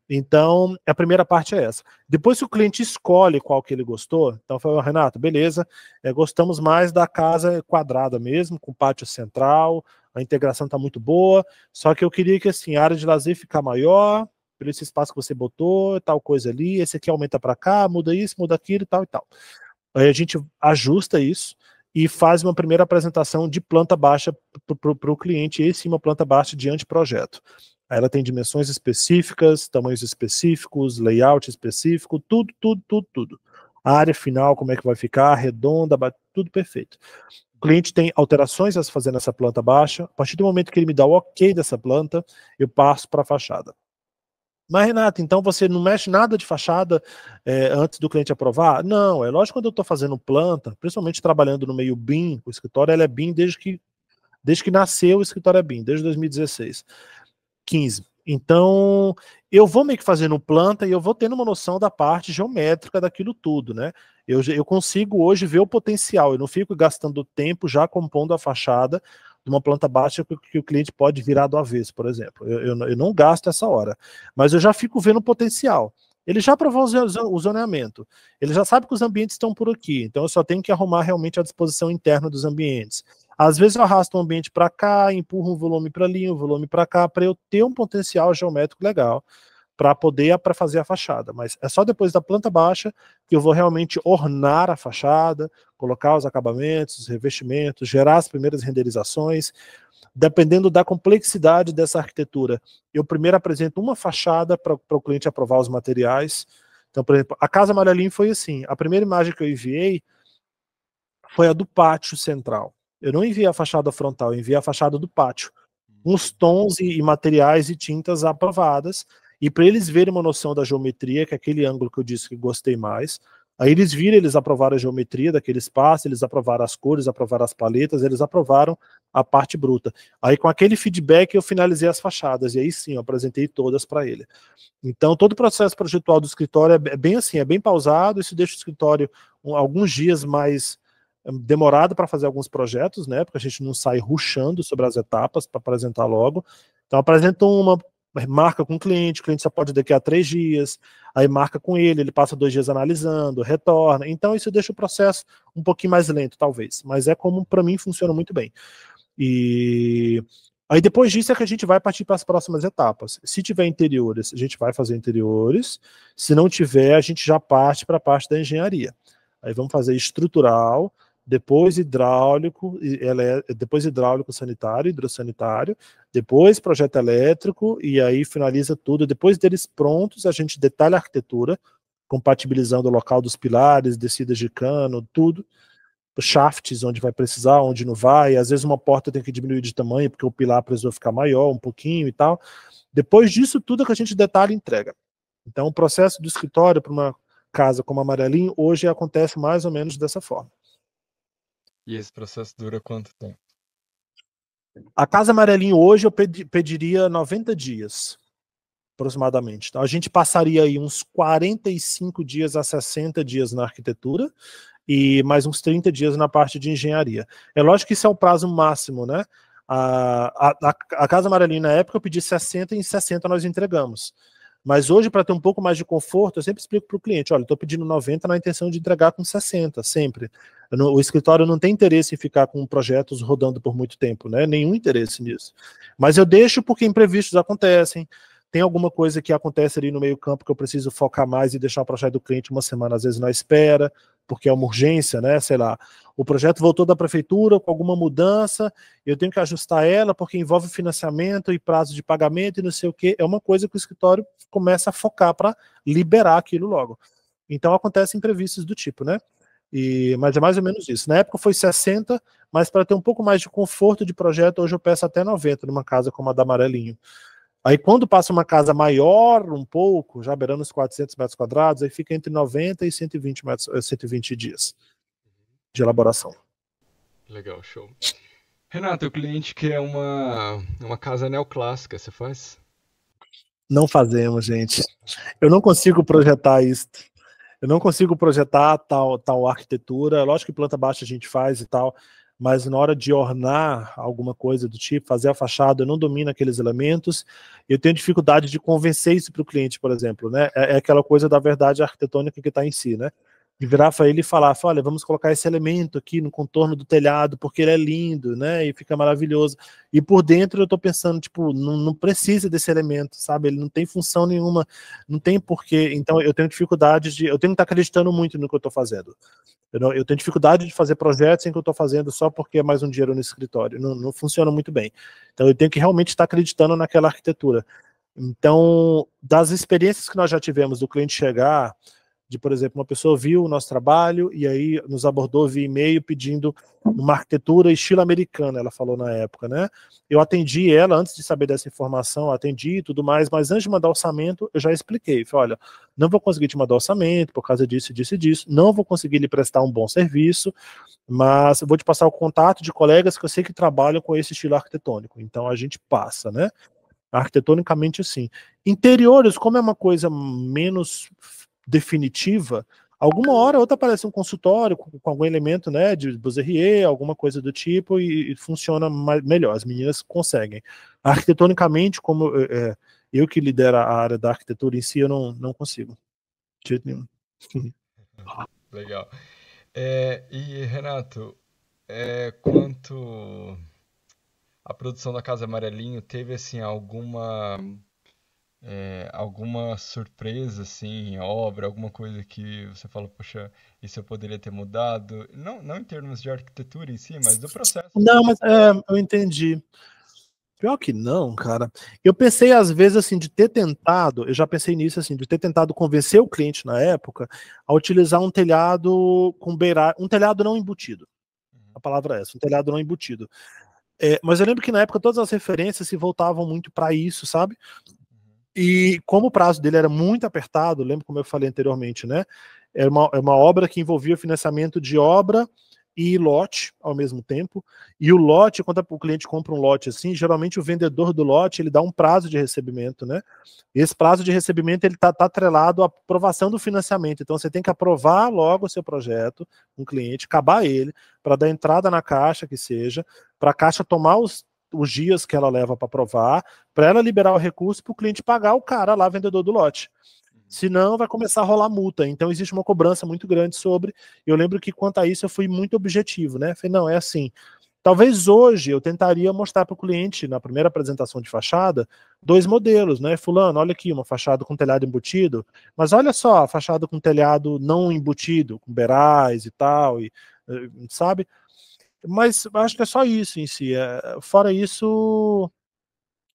Então, a primeira parte é essa. Depois que o cliente escolhe qual que ele gostou, então fala, Renato, beleza, gostamos mais da casa quadrada mesmo, com pátio central, a integração está muito boa, só que eu queria que assim, a área de lazer ficar maior, pelo esse espaço que você botou, tal coisa ali, esse aqui aumenta para cá, muda isso, muda aquilo e tal e tal. Aí a gente ajusta isso e faz uma primeira apresentação de planta baixa para o cliente, e sim uma planta baixa de anteprojeto. Aí ela tem dimensões específicas, tamanhos específicos, layout específico, tudo, tudo, tudo, tudo. A área final, como é que vai ficar, redonda, tudo perfeito. O cliente tem alterações a fazer nessa planta baixa. A partir do momento que ele me dá o ok dessa planta, eu passo para a fachada. Mas, Renato, então você não mexe nada de fachada antes do cliente aprovar? Não, é lógico, quando eu estou fazendo planta, principalmente trabalhando no meio BIM, o escritório ele é BIM desde que nasceu, o escritório é BIM, desde 2016, 15. Então, eu vou meio que fazendo planta e eu vou tendo uma noção da parte geométrica daquilo tudo, né? Eu consigo hoje ver o potencial, eu não fico gastando tempo já compondo a fachada de uma planta baixa que o cliente pode virar do avesso, por exemplo. Eu não gasto essa hora, mas eu já fico vendo o potencial. Ele já aprovou o zoneamento, ele já sabe que os ambientes estão por aqui, então eu só tenho que arrumar realmente a disposição interna dos ambientes. Às vezes eu arrasto um ambiente para cá, empurro um volume para ali, um volume para cá, para eu ter um potencial geométrico legal para poder para fazer a fachada. Mas é só depois da planta baixa que eu vou realmente ornar a fachada, colocar os acabamentos, os revestimentos, gerar as primeiras renderizações. Dependendo da complexidade dessa arquitetura, eu primeiro apresento uma fachada para o cliente aprovar os materiais. Então, por exemplo, a Casa Amarelinho foi assim. A primeira imagem que eu enviei foi a do pátio central. Eu não enviei a fachada frontal, eu enviei a fachada do pátio. Uns tons e materiais e tintas aprovadas. e para eles verem uma noção da geometria, que é aquele ângulo que eu disse que gostei mais, aí eles viram, eles aprovaram a geometria daquele espaço, eles aprovaram as cores, aprovaram as paletas, eles aprovaram a parte bruta. Aí com aquele feedback eu finalizei as fachadas, e aí sim, eu apresentei todas para ele. Então todo o processo projetual do escritório é bem assim, é bem pausado, isso deixa o escritório alguns dias mais demorado para fazer alguns projetos, né, porque a gente não sai rushando sobre as etapas para apresentar logo. Então apresenta uma, marca com o cliente só pode daqui a 3 dias, aí marca com ele passa 2 dias analisando, retorna, então isso deixa o processo um pouquinho mais lento talvez, mas é como para mim funciona muito bem. E aí depois disso é que a gente vai partir para as próximas etapas. Se tiver interiores, a gente vai fazer interiores, se não tiver, a gente já parte para a parte da engenharia. Aí vamos fazer estrutural, depois hidráulico, depois hidráulico sanitário, hidrossanitário, depois projeto elétrico, e aí finaliza tudo. Depois deles prontos, a gente detalha a arquitetura, compatibilizando o local dos pilares, descidas de cano, tudo. Shafts, onde vai precisar, onde não vai. Às vezes uma porta tem que diminuir de tamanho, porque o pilar precisou ficar maior um pouquinho e tal. Depois disso, tudo que a gente detalha e entrega. Então, o processo do escritório para uma casa como a Amarelinho, hoje acontece mais ou menos dessa forma. E esse processo dura quanto tempo? A Casa Amarelinho hoje eu pediria 90 dias, aproximadamente. Então a gente passaria aí uns 45 dias a 60 dias na arquitetura e mais uns 30 dias na parte de engenharia. É lógico que isso é o prazo máximo, né? A Casa Amarelinho na época eu pedi 60 e em 60 nós entregamos. Mas hoje, para ter um pouco mais de conforto, eu sempre explico para o cliente, olha, estou pedindo 90 na intenção de entregar com 60, sempre. O escritório não tem interesse em ficar com projetos rodando por muito tempo, né? Nenhum interesse nisso. Mas eu deixo porque imprevistos acontecem, tem alguma coisa que acontece ali no meio campo que eu preciso focar mais e deixar o projeto do cliente uma semana, às vezes na espera, porque é uma urgência, né? Sei lá, o projeto voltou da prefeitura com alguma mudança, eu tenho que ajustar ela porque envolve financiamento e prazo de pagamento e não sei o que. É uma coisa que o escritório começa a focar para liberar aquilo logo. Então acontecem imprevistos do tipo, né? Mas é mais ou menos isso. Na época foi 60, mas para ter um pouco mais de conforto de projeto, hoje eu peço até 90 numa casa como a da Amarelinho. Aí quando passa uma casa maior um pouco, já beirando os 400 metros quadrados, aí fica entre 90 e 120 dias de elaboração. Legal, show. Renato, o cliente quer uma casa neoclássica, você faz? Não fazemos, gente. Eu não consigo projetar isso. Eu não consigo projetar tal arquitetura. Lógico que planta baixa a gente faz e tal, mas na hora de ornar alguma coisa do tipo, fazer a fachada, eu não domino aqueles elementos. Eu tenho dificuldade de convencer isso para o cliente, por exemplo, né? É aquela coisa da verdade arquitetônica que está em si, né? De virar para ele e falar, olha, vamos colocar esse elemento aqui no contorno do telhado, porque ele é lindo, né? E fica maravilhoso. E por dentro eu estou pensando, tipo, não precisa desse elemento, sabe? Ele não tem função nenhuma, não tem porquê. Então eu tenho dificuldade eu tenho que estar acreditando muito no que eu estou fazendo. Eu tenho dificuldade de fazer projetos em que eu estou fazendo só porque é mais um dinheiro no escritório. Não funciona muito bem. Então eu tenho que realmente estar acreditando naquela arquitetura. Então, das experiências que nós já tivemos do cliente chegar, de, por exemplo, uma pessoa viu o nosso trabalho e aí nos abordou via e-mail pedindo uma arquitetura estilo americano, ela falou na época, né? Eu atendi ela, antes de saber dessa informação, atendi e tudo mais, mas antes de mandar orçamento, eu já expliquei, falei, olha, não vou conseguir te mandar orçamento por causa disso, disso e disso, não vou conseguir lhe prestar um bom serviço, mas eu vou te passar o contato de colegas que eu sei que trabalham com esse estilo arquitetônico, então a gente passa, né? Arquitetonicamente, sim. Interiores, como é uma coisa menos definitiva, alguma hora ou outra aparece um consultório com algum elemento, né, de Beaux-Arts, alguma coisa do tipo e funciona melhor, as meninas conseguem. Arquitetonicamente, como eu que lidero a área da arquitetura em si, eu não consigo. De jeito nenhum. Legal. E Renato, quanto a produção da Casa Amarelinho, teve assim alguma surpresa assim, obra, alguma coisa que você fala, poxa, isso eu poderia ter mudado? Não em termos de arquitetura em si, mas do processo. Não, mas eu entendi. Pior que não, cara. Eu pensei às vezes assim de ter tentado, eu já pensei nisso assim, de ter tentado convencer o cliente na época a utilizar um telhado com um telhado não embutido. A palavra é essa, um telhado não embutido. Mas eu lembro que na época todas as referências se voltavam muito para isso, sabe? E como o prazo dele era muito apertado, lembra como eu falei anteriormente, né? Era uma obra que envolvia financiamento de obra e lote ao mesmo tempo. E o lote, quando o cliente compra um lote assim, geralmente o vendedor do lote ele dá um prazo de recebimento, né? E esse prazo de recebimento ele tá atrelado à aprovação do financiamento. Então você tem que aprovar logo o seu projeto, um cliente, acabar ele, para dar entrada na caixa que seja, para a caixa tomar os dias que ela leva para aprovar, para ela liberar o recurso para o cliente pagar o cara lá, vendedor do lote. Senão vai começar a rolar multa. Então existe uma cobrança muito grande sobre. Eu lembro que quanto a isso eu fui muito objetivo, né? Falei, não, é assim. Talvez hoje eu tentaria mostrar para o cliente, na primeira apresentação de fachada, dois modelos, né? Fulano, olha aqui, uma fachada com telhado embutido, mas olha só, a fachada com telhado não embutido, com beirais e tal, sabe? Mas acho que é só isso em si. Fora isso,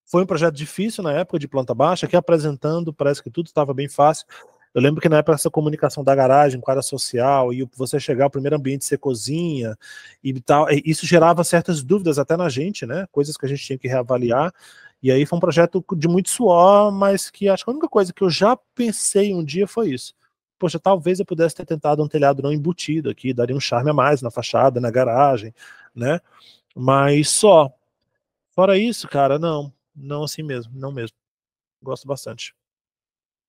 foi um projeto difícil na época de planta baixa, que apresentando parece que tudo estava bem fácil. Eu lembro que na época essa comunicação da garagem com a área social e você chegar ao primeiro ambiente ser cozinha e tal, isso gerava certas dúvidas até na gente, né? Coisas que a gente tinha que reavaliar. E aí foi um projeto de muito suor, mas que acho que a única coisa que eu já pensei um dia foi isso. Poxa, talvez eu pudesse ter tentado um telhado não embutido aqui, daria um charme a mais na fachada, na garagem, né? Mas só. Fora isso, cara, não. Não assim mesmo, não mesmo. Gosto bastante.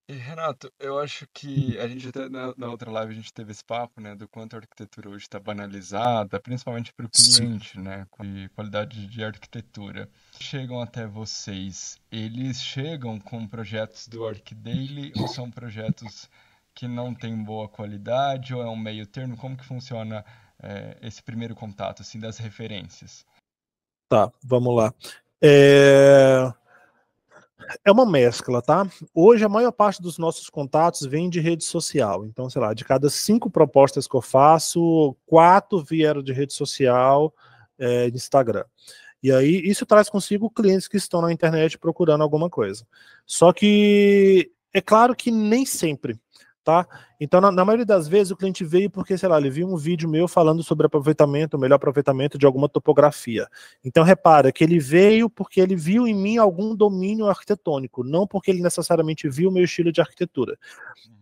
E, Renato, eu acho que a gente até na outra live a gente teve esse papo, né, do quanto a arquitetura hoje está banalizada, principalmente para o Sim. cliente, né, com a qualidade de arquitetura. Chegam até vocês, eles chegam com projetos do ArcDaily ou são projetos que não têm boa qualidade ou é um meio termo? Como que funciona esse primeiro contato, assim, das referências? Tá, vamos lá. É uma mescla, tá? Hoje a maior parte dos nossos contatos vem de rede social. Então, sei lá, de cada 5 propostas que eu faço, 4 vieram de rede social, de Instagram. E aí isso traz consigo clientes que estão na internet procurando alguma coisa. Só que é claro que nem sempre, tá? Então, na maioria das vezes, o cliente veio porque, sei lá, ele viu um vídeo meu falando sobre aproveitamento, o melhor aproveitamento de alguma topografia. Então, repara que ele veio porque ele viu em mim algum domínio arquitetônico, não porque ele necessariamente viu o meu estilo de arquitetura.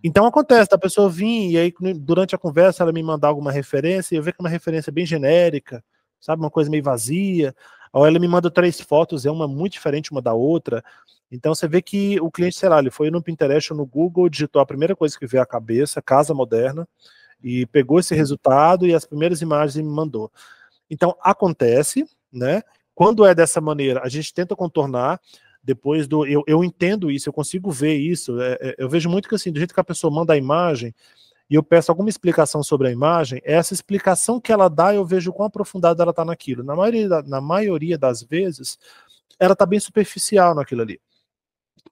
Então, acontece da pessoa vir e aí, durante a conversa, ela me mandar alguma referência e eu ver que é uma referência bem genérica, sabe, uma coisa meio vazia, ou ela me manda 3 fotos, é uma muito diferente uma da outra. Então você vê que o cliente, sei lá, ele foi no Pinterest ou no Google, digitou a primeira coisa que veio à cabeça, casa moderna, e pegou esse resultado e as primeiras imagens e me mandou. Então acontece, né? Quando é dessa maneira, a gente tenta contornar. Depois do. Eu entendo isso, eu consigo ver isso. Eu vejo muito que assim, do jeito que a pessoa manda a imagem, e eu peço alguma explicação sobre a imagem, essa explicação que ela dá, eu vejo quão aprofundada ela está naquilo. Na maioria das vezes, ela está bem superficial naquilo ali.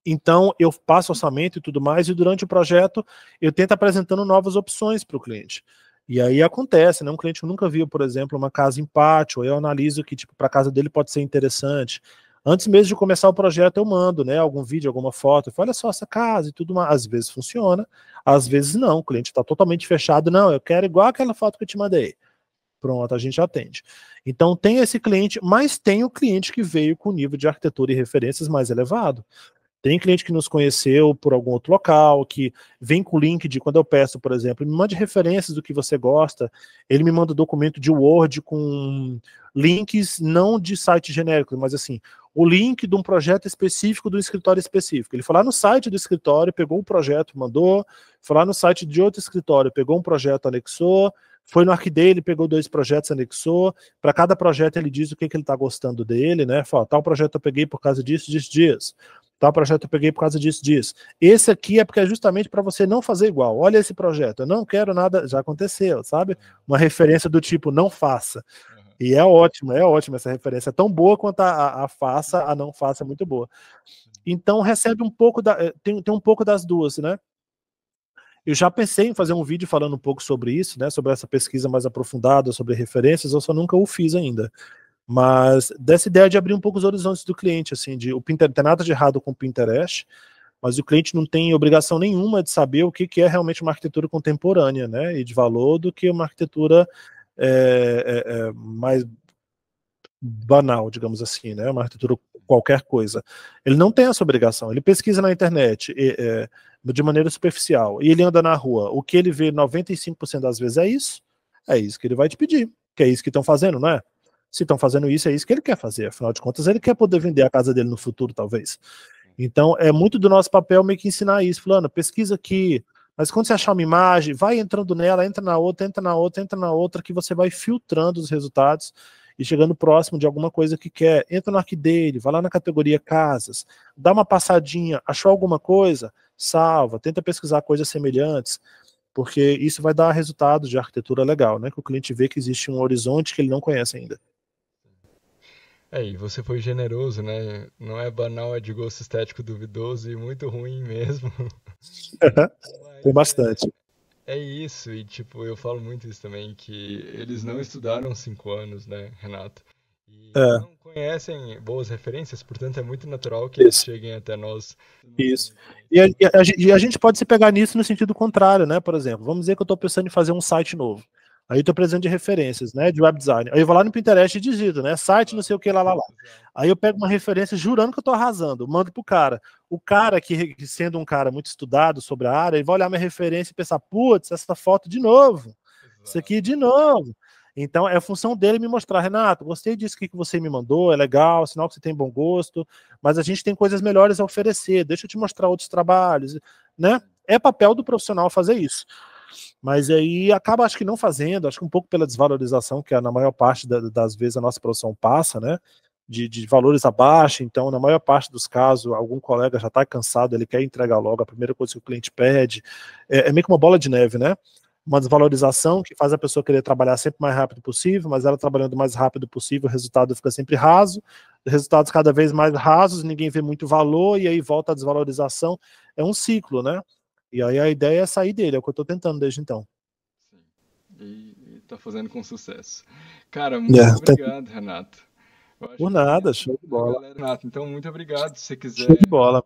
Então, eu passo orçamento e tudo mais, e durante o projeto, eu tento apresentando novas opções para o cliente. E aí acontece, né? Um cliente que nunca viu, por exemplo, uma casa em pátio, eu analiso que, tipo, para a casa dele pode ser interessante. Antes mesmo de começar o projeto, eu mando, né, algum vídeo, alguma foto, eu falo, olha só essa casa e tudo mais. Às vezes funciona, às vezes não, o cliente está totalmente fechado, não, eu quero igual aquela foto que eu te mandei. Pronto, a gente atende. Então tem esse cliente, mas tem o cliente que veio com nível de arquitetura e referências mais elevado. Tem cliente que nos conheceu por algum outro local, que vem com o link de quando eu peço, por exemplo, me mande referências do que você gosta, ele me manda um documento de Word com links não de site genérico, mas assim, o link de um projeto específico do escritório específico. Ele foi lá no site do escritório, pegou o projeto, mandou, foi lá no site de outro escritório, pegou um projeto, anexou, foi no ArcDaily, pegou 2 projetos, anexou, para cada projeto ele diz o que ele está gostando dele, né? Fala, tal projeto eu peguei por causa disso, dias. Tal projeto eu peguei por causa disso. Esse aqui é porque é justamente para você não fazer igual. Olha esse projeto, eu não quero nada, já aconteceu, sabe? Uma referência do tipo, não faça. E é ótimo essa referência. É tão boa quanto a faça, a não faça é muito boa. Então recebe um pouco, tem um pouco das duas, né? Eu já pensei em fazer um vídeo falando um pouco sobre isso, né? Sobre essa pesquisa mais aprofundada, sobre referências, eu só nunca o fiz ainda. Mas dessa ideia de abrir um pouco os horizontes do cliente, assim, o Pinterest, não tem nada de errado com o Pinterest, mas o cliente não tem obrigação nenhuma de saber o que é realmente uma arquitetura contemporânea, né, e de valor, do que uma arquitetura mais banal, digamos assim, né, uma arquitetura qualquer coisa. Ele não tem essa obrigação. Ele pesquisa na internet de maneira superficial e ele anda na rua. O que ele vê 95% das vezes é isso que ele vai te pedir, que é isso que estão fazendo, não é? Se estão fazendo isso, é isso que ele quer fazer. Afinal de contas, ele quer poder vender a casa dele no futuro, talvez. Então, é muito do nosso papel meio que ensinar isso. Fulano, pesquisa aqui, mas quando você achar uma imagem, vai entrando nela, entra na outra, entra na outra, entra na outra, que você vai filtrando os resultados e chegando próximo de alguma coisa que quer. Entra no ArcDaily, vai lá na categoria casas, dá uma passadinha, achou alguma coisa, salva, tenta pesquisar coisas semelhantes, porque isso vai dar resultado de arquitetura legal, né? Que o cliente vê que existe um horizonte que ele não conhece ainda. E você foi generoso, né? Não é banal, é de gosto estético duvidoso e muito ruim mesmo. Tem Mas bastante. é isso, e tipo, eu falo muito isso também, que eles não estudaram 5 anos, né, Renato? E eles É, não conhecem boas referências, portanto é muito natural que eles isso. cheguem até nós. Isso. E a gente pode se pegar nisso no sentido contrário, né? Por exemplo, vamos dizer que eu estou pensando em fazer um site novo. Aí eu estou precisando de referências, né? De web design. Aí eu vou lá no Pinterest e digito, né? Site não sei o que lá, lá, lá. Aí eu pego uma referência jurando que eu estou arrasando, mando pro cara. O cara, que sendo um cara muito estudado sobre a área, ele vai olhar minha referência e pensar, putz, essa foto de novo. Isso aqui de novo. Então é função dele me mostrar, Renato, gostei disso que você me mandou, é legal, sinal que você tem bom gosto, mas a gente tem coisas melhores a oferecer, deixa eu te mostrar outros trabalhos, né? É papel do profissional fazer isso. Mas aí acaba, acho que não fazendo, acho que um pouco pela desvalorização que na maior parte das vezes a nossa profissão passa, né? De valores abaixo, então na maior parte dos casos algum colega já está cansado, ele quer entregar logo a primeira coisa que o cliente pede, é meio que uma bola de neve, né? Uma desvalorização que faz a pessoa querer trabalhar sempre mais rápido possível, mas ela trabalhando o mais rápido possível, o resultado fica sempre raso, resultados cada vez mais rasos, ninguém vê muito valor, e aí volta a desvalorização, é um ciclo, né? E aí a ideia é sair dele, é o que eu estou tentando desde então. Sim. E tá fazendo com sucesso. Cara, muito obrigado, Renato. Eu acho Por que nada, show de a bola. galera, Renato, então muito obrigado. Se você Show de quiser bola.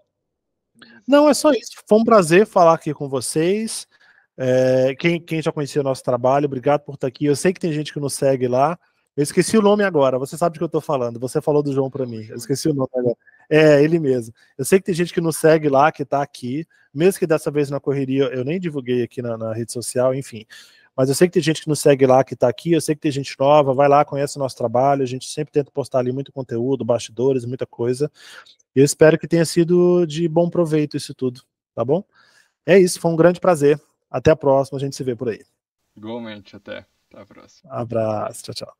Não, é só isso. Foi um prazer falar aqui com vocês. Quem já conhecia o nosso trabalho, obrigado por estar aqui. Eu sei que tem gente que nos segue lá. Eu esqueci o nome agora, você sabe do que eu estou falando. Você falou do João para mim. Eu esqueci o nome agora. É, ele mesmo. Eu sei que tem gente que nos segue lá, que está aqui, mesmo que dessa vez na correria eu nem divulguei aqui na rede social, enfim. Mas eu sei que tem gente que nos segue lá, que está aqui, eu sei que tem gente nova, vai lá, conhece o nosso trabalho, a gente sempre tenta postar ali muito conteúdo, bastidores, muita coisa. E eu espero que tenha sido de bom proveito isso tudo, tá bom? É isso, foi um grande prazer. Até a próxima, a gente se vê por aí. igualmente. Até a próxima. Abraço, tchau, tchau.